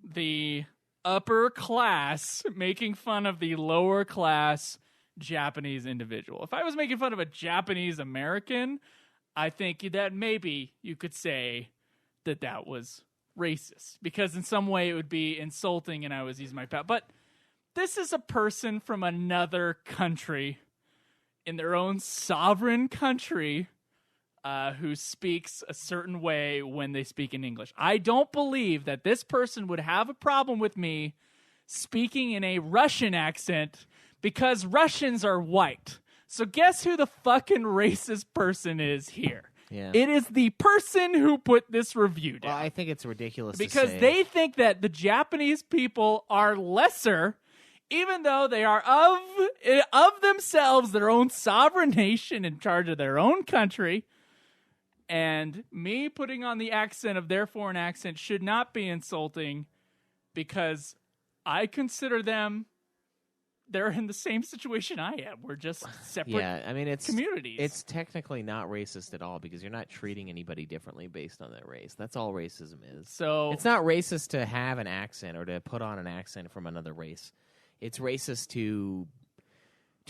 the upper class making fun of the lower class Japanese individual. If I was making fun of a Japanese American, I think that maybe you could say that was racist, because in some way it would be insulting and I was using my power. But this is a person from another country, in their own sovereign country, who speaks a certain way when they speak in English. I don't believe that this person would have a problem with me speaking in a Russian accent, because Russians are white. So guess who the fucking racist person is here? Yeah. It is the person who put this review down. Well, I think it's ridiculous because to say. they think that the Japanese people are lesser, even though they are of themselves, their own sovereign nation in charge of their own country. And me putting on the accent of their foreign accent should not be insulting, because I consider them, they're in the same situation I am. We're just separate communities. It's technically not racist at all, because you're not treating anybody differently based on their race. That's all racism is. So it's not racist to have an accent or to put on an accent from another race. It's racist to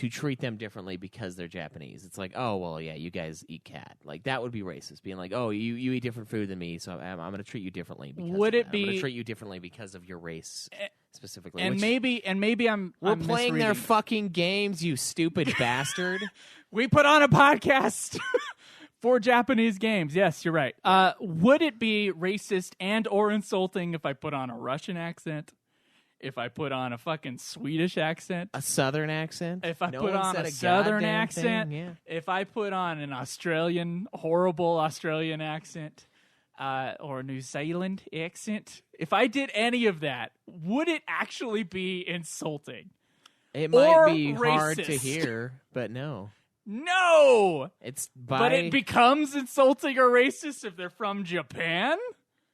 treat them differently because they're Japanese. It's like, oh, well, yeah, you guys eat cat. Like, that would be racist. Being like, oh, you eat different food than me, so I'm going to treat you differently. Because would it be? I'm going to treat you differently because of your race specifically. And maybe we're playing misreading. their fucking games, you stupid bastard. We put on a podcast for Japanese games. Yes, you're right. Would it be racist and or insulting if I put on a Russian accent? If I put on a fucking Swedish accent? A Southern accent? If I put on a Southern accent? Yeah. If I put on an horrible Australian accent, or a New Zealand accent, if I did any of that, would it actually be insulting? It might be racist? hard to hear, but no. No! But it It's becomes insulting or racist if they're from Japan?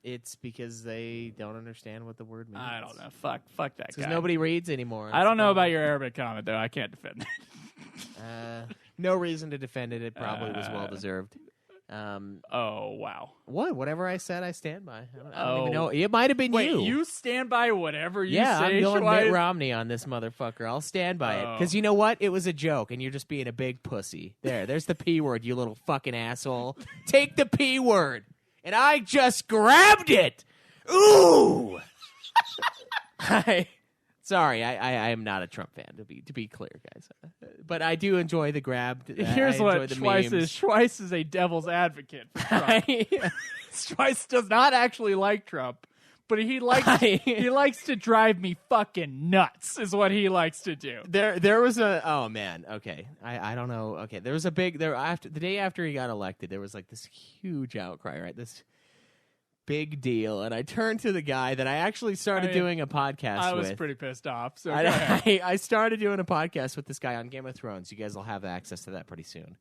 It's because they don't understand what the word means. I don't know. Fuck that guy. Because nobody reads anymore. I don't know about your Arabic comment, though. I can't defend it. No reason to defend it. It probably was well-deserved. Oh, wow. Whatever I said, I stand by. I don't even know. It might have been Wait, you. you stand by whatever you yeah, say? I'm going Schweiz? Mitt Romney on this motherfucker. I'll stand by it. Because you know what? It was a joke, and you're just being a big pussy. There's the P word, you little fucking asshole. Take the P word. And I just grabbed it. Ooh. Sorry, I am not a Trump fan, to be clear, guys. But I do enjoy the grab. Here's what Schweiss is. Schweiss is a devil's advocate for Trump. Schweiss does not actually like Trump, but he likes to drive me fucking nuts, is what he likes to do. There was oh man, okay. I don't know. Okay, there was the day after he got elected, there was like this huge outcry, right? This big deal, and I turned to the guy that I actually started doing a podcast with. I was pretty pissed off. So I started doing a podcast with this guy on Game of Thrones. You guys will have access to that pretty soon.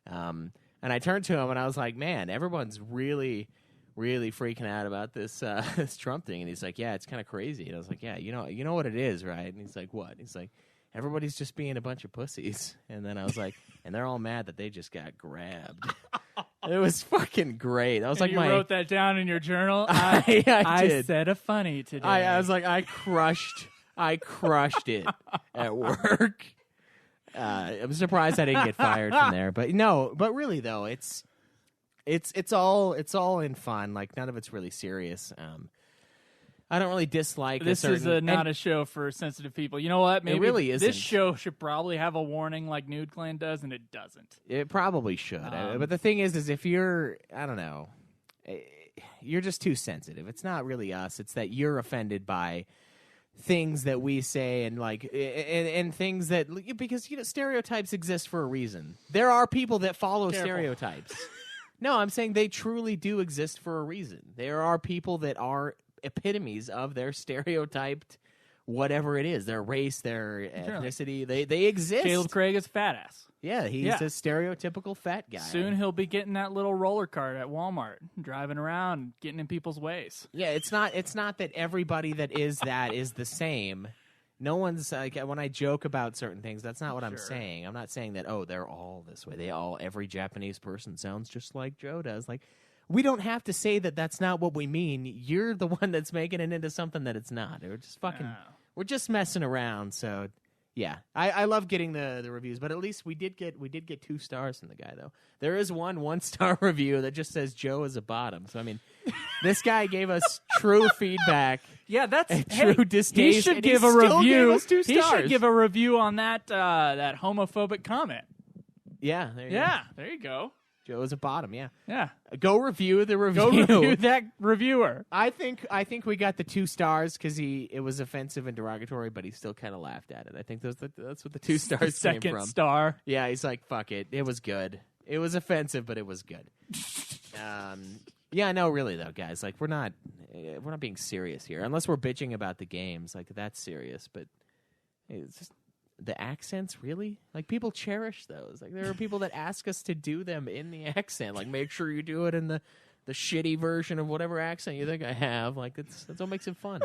And I turned to him and I was like, "Man, everyone's really, really freaking out about this this Trump thing." And he's like, "Yeah, it's kind of crazy." And I was like, "Yeah, you know what it is, right?" And he's like, "What?" And he's like, "Everybody's just being a bunch of pussies." And then I was like, "And they're all mad that they just got grabbed." It was fucking great. I was like, you wrote that down in your journal. I did. Said a funny today. I was like, I crushed it at work. I'm surprised I didn't get fired from there, but really though, it's all in fun. Like none of it's really serious. I don't really dislike this. Is not a show for sensitive people. You know what? Maybe it really isn't. This show should probably have a warning like Nude Clan does, and it doesn't. It probably should. But the thing is if you're, I don't know, you're just too sensitive. It's not really us. It's that you're offended by things that we say and like and things that, because stereotypes exist for a reason. There are people that follow stereotypes. No, I'm saying they truly do exist for a reason. There are people that are epitomes of their stereotyped whatever it is, their race, their ethnicity. They exist. Caleb Craig is fat ass. Yeah, he's a stereotypical fat guy. Soon he'll be getting that little roller cart at Walmart, driving around, getting in people's ways. Yeah, it's not that everybody that is the same. No one's like, when I joke about certain things, that's not what I'm saying. I'm not saying that, they're all this way. Every Japanese person sounds just like Joe does. Like, we don't have to say that that's not what we mean. You're the one that's making it into something that it's not. We're just messing around. So, yeah, I love getting the reviews, but at least we did get 2 stars from the guy though. There is one 1-star review that just says Joe is a bottom. So I mean, This guy gave us true feedback. Yeah, that's And hey, true he distaste, should and give he a still review. gave us 2 He should stars. give a review on that that homophobic comment. Yeah, there you Yeah, there you go. go. Joe's a bottom, yeah. Yeah, Go review the review. go review that reviewer. I think we got the 2 stars because it was offensive and derogatory, but he still kind of laughed at it. I think that's what the 2 stars came Second from. star. Yeah, he's like, fuck it. It was good. It was offensive, but it was good. Yeah, no, really though, guys. Like, we're not being serious here, unless we're bitching about the games. Like, that's serious. But it's just the accents, really. Like, people cherish those. Like, there are people that ask us to do them in the accent. Like, make sure you do it in the shitty version of whatever accent you think I have. Like, that's what makes it fun.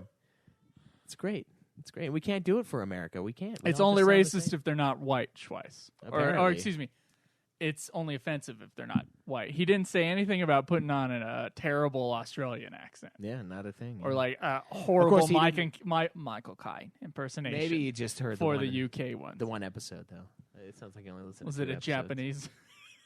It's great. It's great. We can't do it for America. We can't. We It's all only just sound the racist same. if they're not white, Schweiss. Or Apparently. excuse me, it's only offensive if they're not white. He didn't say anything about putting on a terrible Australian accent. Yeah, not a thing. Or yeah. like a horrible he Michael Caine impersonation. Maybe you just heard for the UK one. one episode though. It sounds like you only listened. Was to it 2 a episodes. Japanese?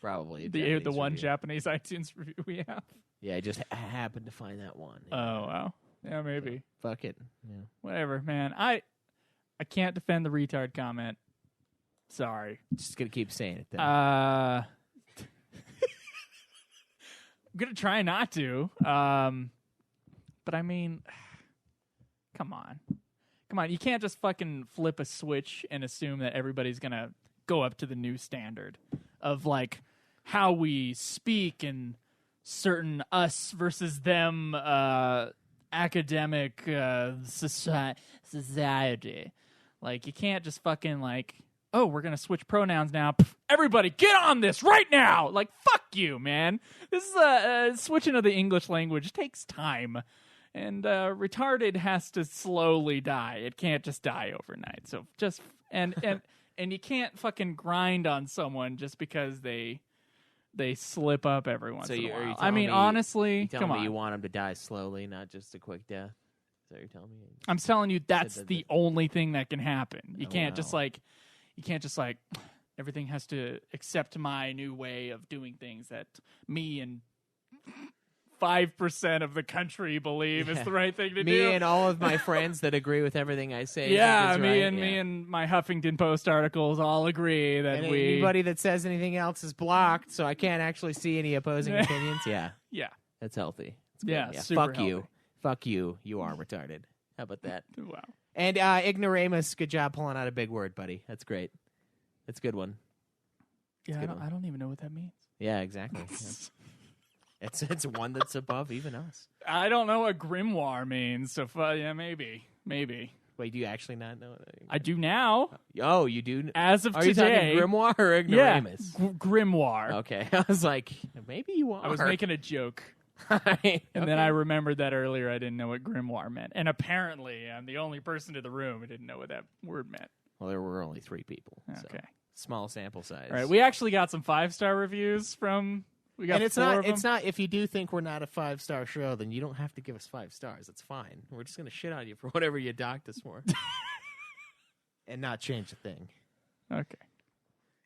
Probably the Japanese one review. Japanese iTunes review we have. Yeah, I just happened to find that one. Oh wow, yeah, maybe. Fuck it. Yeah. Whatever, man. I can't defend the retard comment. Sorry. Just gonna keep saying it then. I'm gonna try not to. But I mean, come on. You can't just fucking flip a switch and assume that everybody's gonna go up to the new standard of like how we speak and certain us versus them academic society. Like, you can't just fucking like, oh, we're going to switch pronouns now. Pff, everybody get on this right now. Like, fuck you, man. This is switching to the English language takes time. And retarded has to slowly die. It can't just die overnight. So just, and you can't fucking grind on someone just because they slip up every once in a while. I mean, honestly, come on. You want them to die slowly, not just a quick death. Is that what you're telling me? I'm telling you, that's that- the only thing that can happen. You Oh, can't wow. just like, everything has to accept my new way of doing things that me and 5% of the country believe is the right thing to Me do. and all of my friends that agree with everything I say. Yeah, think is me right. Yeah. and my Huffington Post articles all agree that And we. anybody that says anything else is blocked, so I can't actually see any opposing opinions. Yeah, Yeah. that's healthy. It's good. Yeah, super Fuck you. healthy. Fuck you. You are retarded. How about that? Wow. And ignoramus, good job pulling out a big word, buddy. That's great. That's a good one. Yeah, good one. I don't even know what that means. Yeah, exactly. Yeah. It's one that's above even us. I don't know what grimoire means, so yeah, maybe. Wait, do you actually not know? I do now, Oh, you do. as of Are you today. talking grimoire or Yeah, ignoramus? grimoire. Okay, I was like, maybe you are. I was making a joke. and And then I remembered that earlier I didn't know what grimoire meant. And apparently I'm the only person in the room who didn't know what that word meant. Well, there were only 3 people. So Okay. small sample size. All right. We actually got some 5-star reviews from. We got and it's 4 not. of them. It's not. If you do think we're not a 5-star show, then you don't have to give us 5 stars. It's fine. We're just gonna shit on you for whatever you docked us for, and not change a thing, Okay.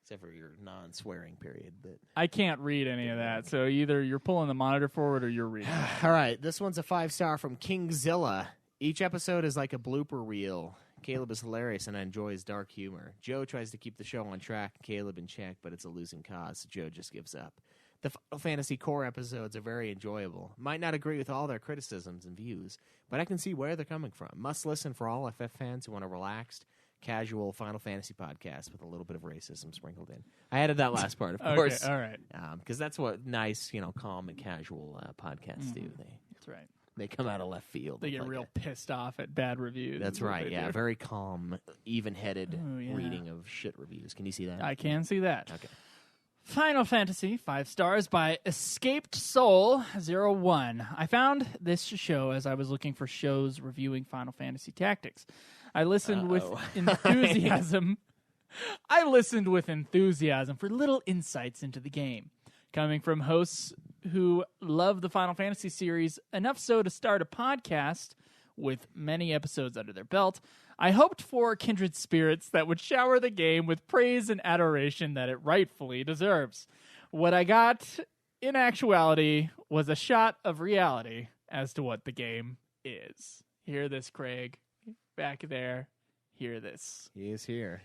except for your non-swearing period. But I can't read any of that. So either you're pulling the monitor forward or you're reading. all right, this one's a 5-star from Kingzilla. Each episode is like a blooper reel. Kaleb is hilarious, and I enjoy his dark humor. Joe tries to keep the show on track, Kaleb in check, but it's a losing cause, so Joe just gives up. The Final Fantasy core episodes are very enjoyable. Might not agree with all their criticisms and views, but I can see where they're coming from. Must listen for all FF fans who want a relaxed, casual Final Fantasy podcast with a little bit of racism sprinkled in. I added that last part, of course. Okay. All right. Because that's what nice, calm and casual podcasts do. That's right. They come out of left field. They with get like real pissed off at bad reviews. That's is what right. they Yeah, do. very calm, even-headed Oh, yeah. reading of shit reviews. Can you see that? I can see that. Okay. Final Fantasy, 5 stars by Escaped Soul 01. I found this show as I was looking for shows reviewing Final Fantasy Tactics. I listened with enthusiasm. I listened with enthusiasm for little insights into the game. Coming from hosts who love the Final Fantasy series, enough so to start a podcast with many episodes under their belt, I hoped for kindred spirits that would shower the game with praise and adoration that it rightfully deserves. What I got in actuality, was a shot of reality as to what the game is. Hear this, Craig. Back there. Hear this. He is here.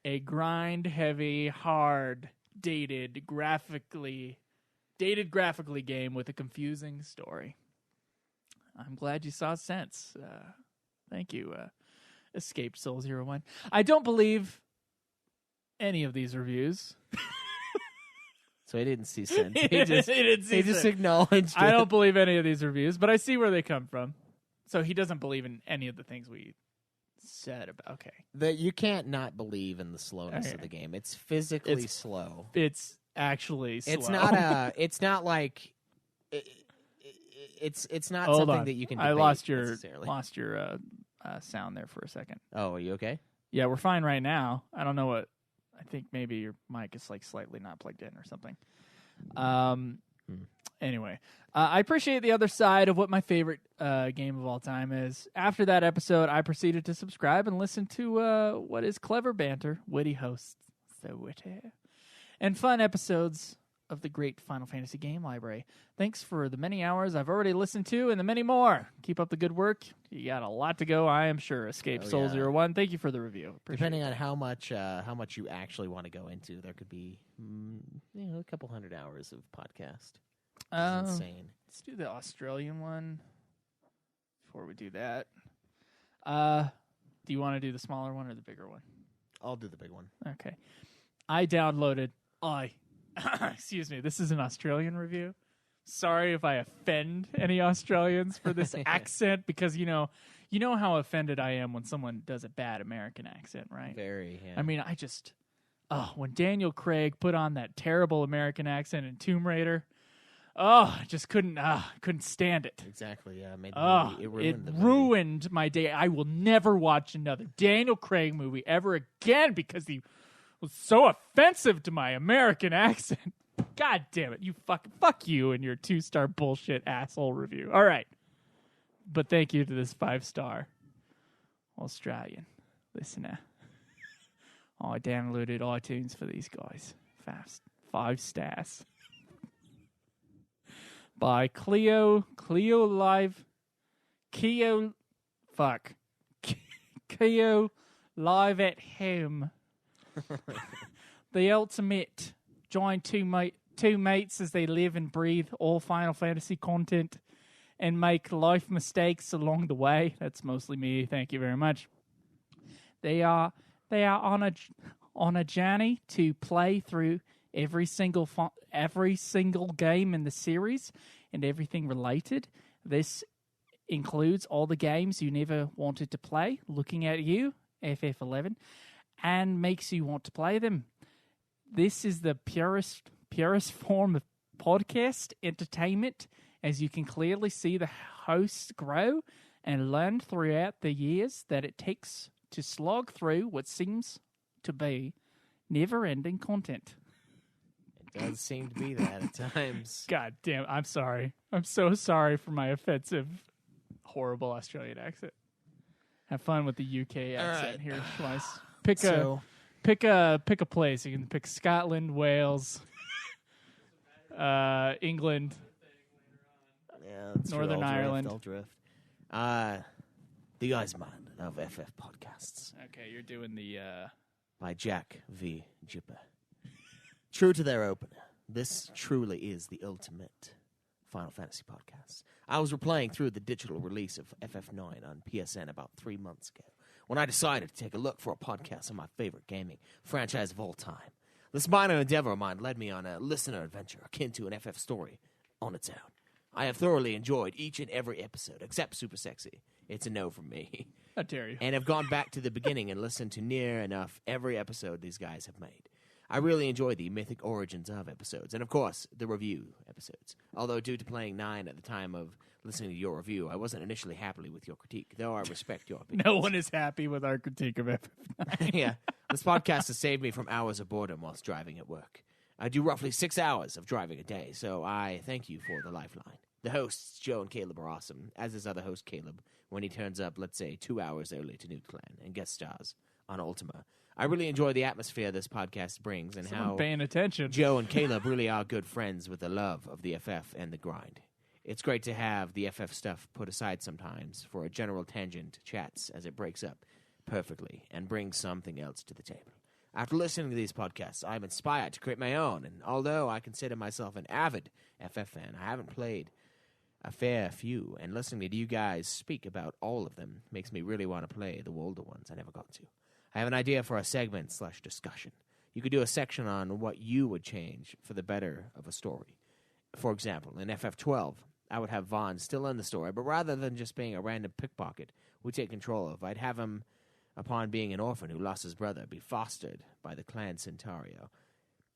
A grind-heavy, hard, dated graphically game with a confusing story. I'm glad you saw sense. Thank you, Escaped Soul 01. I don't believe any of these reviews. So he didn't see sense. He just acknowledged I it. don't believe any of these reviews, but I see where they come from. So he doesn't believe in any of the things we said about. Okay. That you can't not believe in the slowness Okay. of the game. It's physically slow. It's actually slow. It's not it's not like it's not Hold something on. that you can I debate lost your necessarily. sound there for a second. Oh, are you okay? Yeah, we're fine right now. I don't know what. I think maybe your mic is like slightly not plugged in or something. Anyway, I appreciate the other side of what my favorite game of all time is. After that episode, I proceeded to subscribe and listen to what is clever banter, witty hosts, so witty, and fun episodes of the great Final Fantasy game library. Thanks for the many hours I've already listened to and the many more. Keep up the good work. You got a lot to go, I am sure. Escape Soul 01. Thank you for the review. Appreciate Depending it. on how much you actually want to go into, there could be a couple hundred hours of podcast. It's insane. Let's do the Australian one before we do that. Do you want to do the smaller one or the bigger one? I'll do the big one. Okay. I downloaded. Excuse me. This is an Australian review. Sorry if I offend any Australians for this accent, because you know how offended I am when someone does a bad American accent, right? Very. Yeah. I mean, when Daniel Craig put on that terrible American accent in Tomb Raider, I just couldn't stand it. Exactly. Yeah. Made the movie. It ruined my day. I will never watch another Daniel Craig movie ever again because he was so offensive to my American accent. God damn it. Fuck you and your 2-star bullshit asshole review. All right. But thank you to this 5-star Australian listener. I downloaded iTunes for these guys. 5 stars. By Cleo Live at Home. The ultimate. Join two mates as they live and breathe all Final Fantasy content and make life mistakes along the way. That's mostly me. Thank you very much. They are on a journey to play through every single game in the series and everything related. This includes all the games you never wanted to play, looking at you, FF11, and makes you want to play them. This is the purest form of podcast entertainment, as you can clearly see the hosts grow and learn throughout the years that it takes to slog through what seems to be never-ending content. It does seem to be that at times. God damn, I'm sorry. I'm so sorry for my offensive, horrible Australian accent. Have fun with the UK accent right. here twice. Pick a place. You can pick Scotland, Wales, England. Yeah, that's true. Northern I'll drift, Ireland. I'll drift. The Iceman of FF Podcasts Okay, you're doing the... by Jack V. Jipper. True to their opener, this truly is the ultimate Final Fantasy podcast. I was replaying through the digital release of FF9 on PSN about 3 months ago when I decided to take a look for a podcast on my favorite gaming franchise of all time. This minor endeavor of mine led me on a listener adventure akin to an FF story on its own. I have thoroughly enjoyed each and every episode, except Super Sexy. It's a no from me. How dare you? And have gone back to the beginning and listened to near enough every episode these guys have made. I really enjoy the mythic origins of episodes, and of course, the review episodes. Although due to playing 9 at the time of listening to your review, I wasn't initially happy with your critique, though I respect your opinion. No one is happy with our critique of FF9. Yeah, this podcast has saved me from hours of boredom whilst driving at work. I do roughly 6 hours of driving a day, so I thank you for the lifeline. The hosts, Joe and Caleb, are awesome, as is other host Caleb, when he turns up, let's say, 2 hours early to Nuke Clan, and guest stars on Ultima. I really enjoy the atmosphere this podcast brings and Someone how paying attention. Joe and Caleb really are good friends with the love of the FF and the grind. It's great to have the FF stuff put aside sometimes for a general tangent chats as it breaks up perfectly and brings something else to the table. After listening to these podcasts, I'm inspired to create my own, and although I consider myself an avid FF fan, I haven't played a fair few, and listening to you guys speak about all of them makes me really want to play the older ones I never got to. I have an idea for a segment/discussion. You could do a section on what you would change for the better of a story. For example, in FF12, I would have Vaughn still in the story, but rather than just being a random pickpocket we take control of, I'd have him, upon being an orphan who lost his brother, be fostered by the clan Centario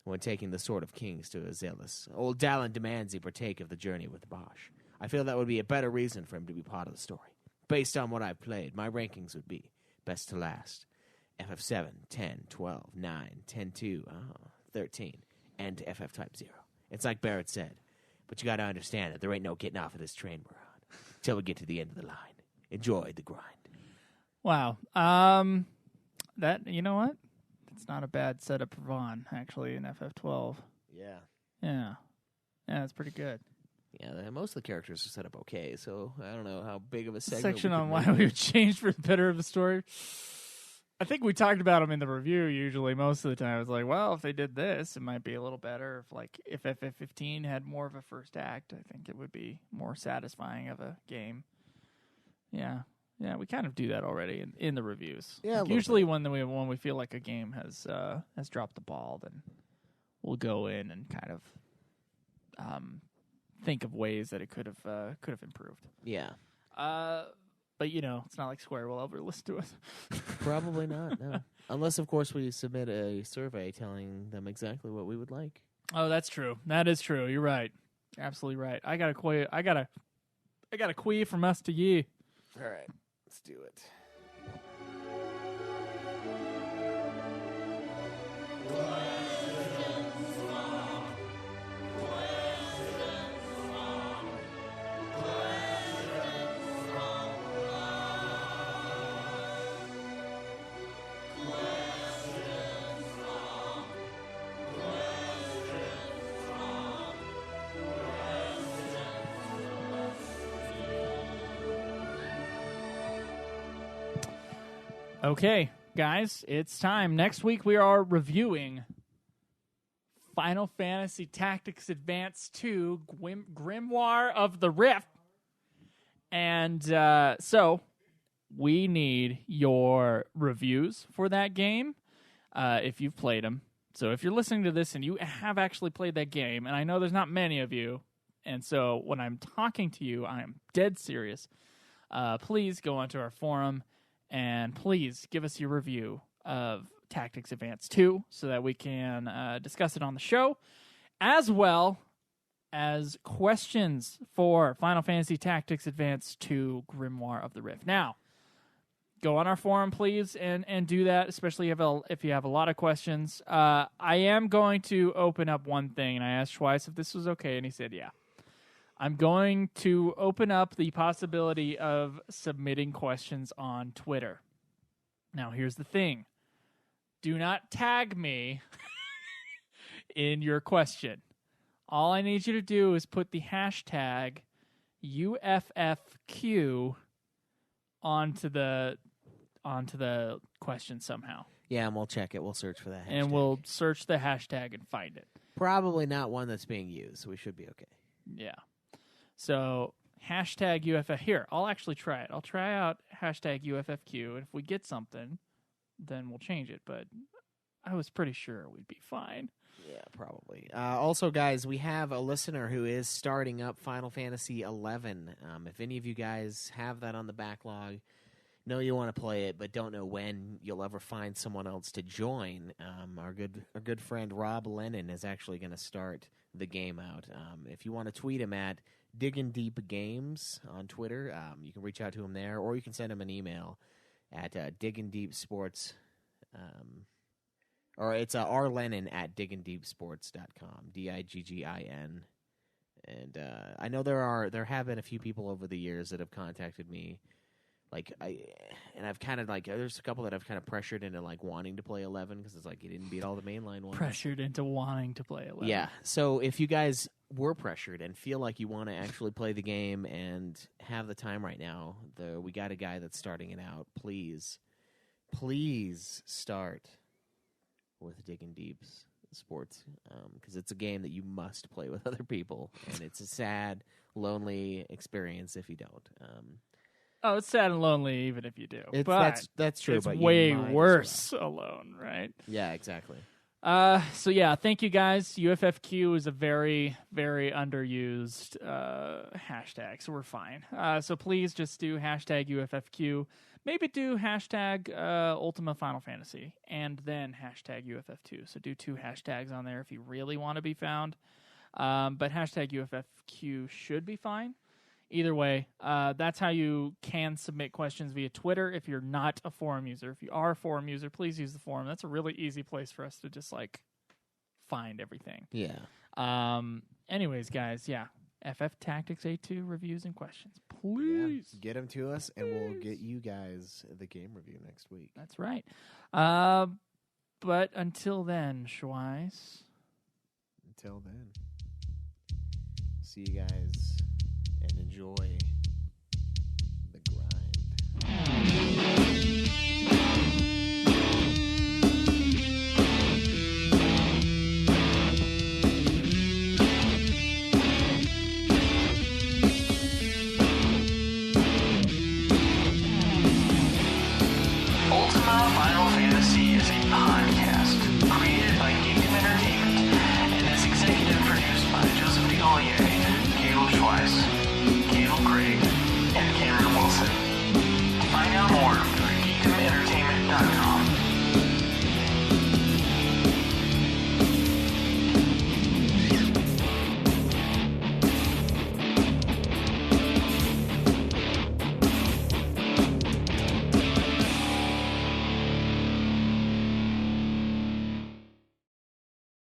when taking the Sword of Kings to Azelis. Old Dallin demands he partake of the journey with Bosch. I feel that would be a better reason for him to be part of the story. Based on what I've played, my rankings would be best to last, FF7, 10, 12, 9, 10, 2, 13, and FF Type 0. It's like Barrett said, but you got to understand that there ain't no getting off of this train we're on till we get to the end of the line. Enjoy the grind. Wow. That, you know what? It's not a bad setup for Vaughn, actually, in FF12. Yeah. Yeah. Yeah, it's pretty good. Yeah, most of the characters are set up okay, so I don't know how big of a segment Section we on could why make. we would change for the better of the story. I think we talked about them in the review usually most of the time. It's like, well, if they did this, it might be a little better. If FF15 had more of a first act, I think it would be more satisfying of a game. Yeah. Yeah, we kind of do that already in the reviews. Yeah, a Like, little usually when we feel like a game has dropped the ball, then we'll go in and kind of think of ways that it could have improved. Yeah. But it's not like Square will ever listen to us. Probably not, no. Unless, of course, we submit a survey telling them exactly what we would like. Oh, that's true. That is true. You're right. Absolutely right. I got a query from us to ye. All right, let's do it. Okay, guys, it's time. Next week we are reviewing Final Fantasy Tactics Advance 2 Grimoire of the Rift. And so we need your reviews for that game if you've played them. So if you're listening to this and you have actually played that game, and I know there's not many of you, and so when I'm talking to you, I am dead serious, please go onto our forum and please give us your review of Tactics Advance 2 so that we can discuss it on the show, as well as questions for Final Fantasy Tactics Advance 2 Grimoire of the Rift. Now, go on our forum, please, and do that, especially if you have a lot of questions. I am going to open up one thing, and I asked Schweiss if this was okay, and he said, yeah. I'm going to open up the possibility of submitting questions on Twitter. Now, here's the thing. Do not tag me in your question. All I need you to do is put the hashtag UFFQ onto the question somehow. Yeah, and we'll check it. We'll search for that hashtag. And we'll search the hashtag and find it. Probably not one that's being used, so we should be okay. Yeah. So, hashtag UFF. Here, I'll actually try it. I'll try out hashtag UFFQ, and if we get something, then we'll change it. But I was pretty sure we'd be fine. Yeah, probably. Also, guys, we have a listener who is starting up Final Fantasy XI. If any of you guys have that on the backlog, know you want to play it, but don't know when you'll ever find someone else to join, our good friend Rob Lennon is actually going to start the game out. If you want to tweet him at Diggin' Deep Games on Twitter, you can reach out to him there, or you can send him an email at diggingdeepsports, or it's rlennon at diggingdeepsports.com, DIGGIN. And I know there have been a few people over the years that have contacted me like I've kind of like there's a couple that I've kind of pressured into like wanting to play 11 because it's like you didn't beat all the mainline ones. Pressured into wanting to play 11. Yeah. So if you guys were pressured and feel like you want to actually play the game and have the time right now, we got a guy that's starting it out. Please start with Digging Deep's Sports, because it's a game that you must play with other people, and it's a sad, lonely experience if you don't. Oh, it's sad and lonely even if you do. But that's true. It's but way you might worse alone, right? Yeah, exactly. So yeah, thank you guys. UFFQ is a very, very underused hashtag, so we're fine. So please just do hashtag UFFQ. Maybe do hashtag Ultima Final Fantasy and then hashtag UFF2. So do 2 hashtags on there if you really want to be found. But hashtag UFFQ should be fine. Either way, that's how you can submit questions via Twitter if you're not a forum user. If you are a forum user, please use the forum. That's a really easy place for us to just like find everything. Yeah. Anyways, guys, yeah. FF Tactics A2 reviews and questions. Please. Yeah. Get them to us, and we'll get you guys the game review next week. That's right. But until then, Schweiss. Until then, see you guys and enjoy the grind. Ultima Final Fantasy is a podcast created by Kingdom Entertainment and is executive produced by Joseph DeGollier, Caleb Schweiss, Caleb Craig, and Cameron Wilson. Find out more at kingdomentertainment.com.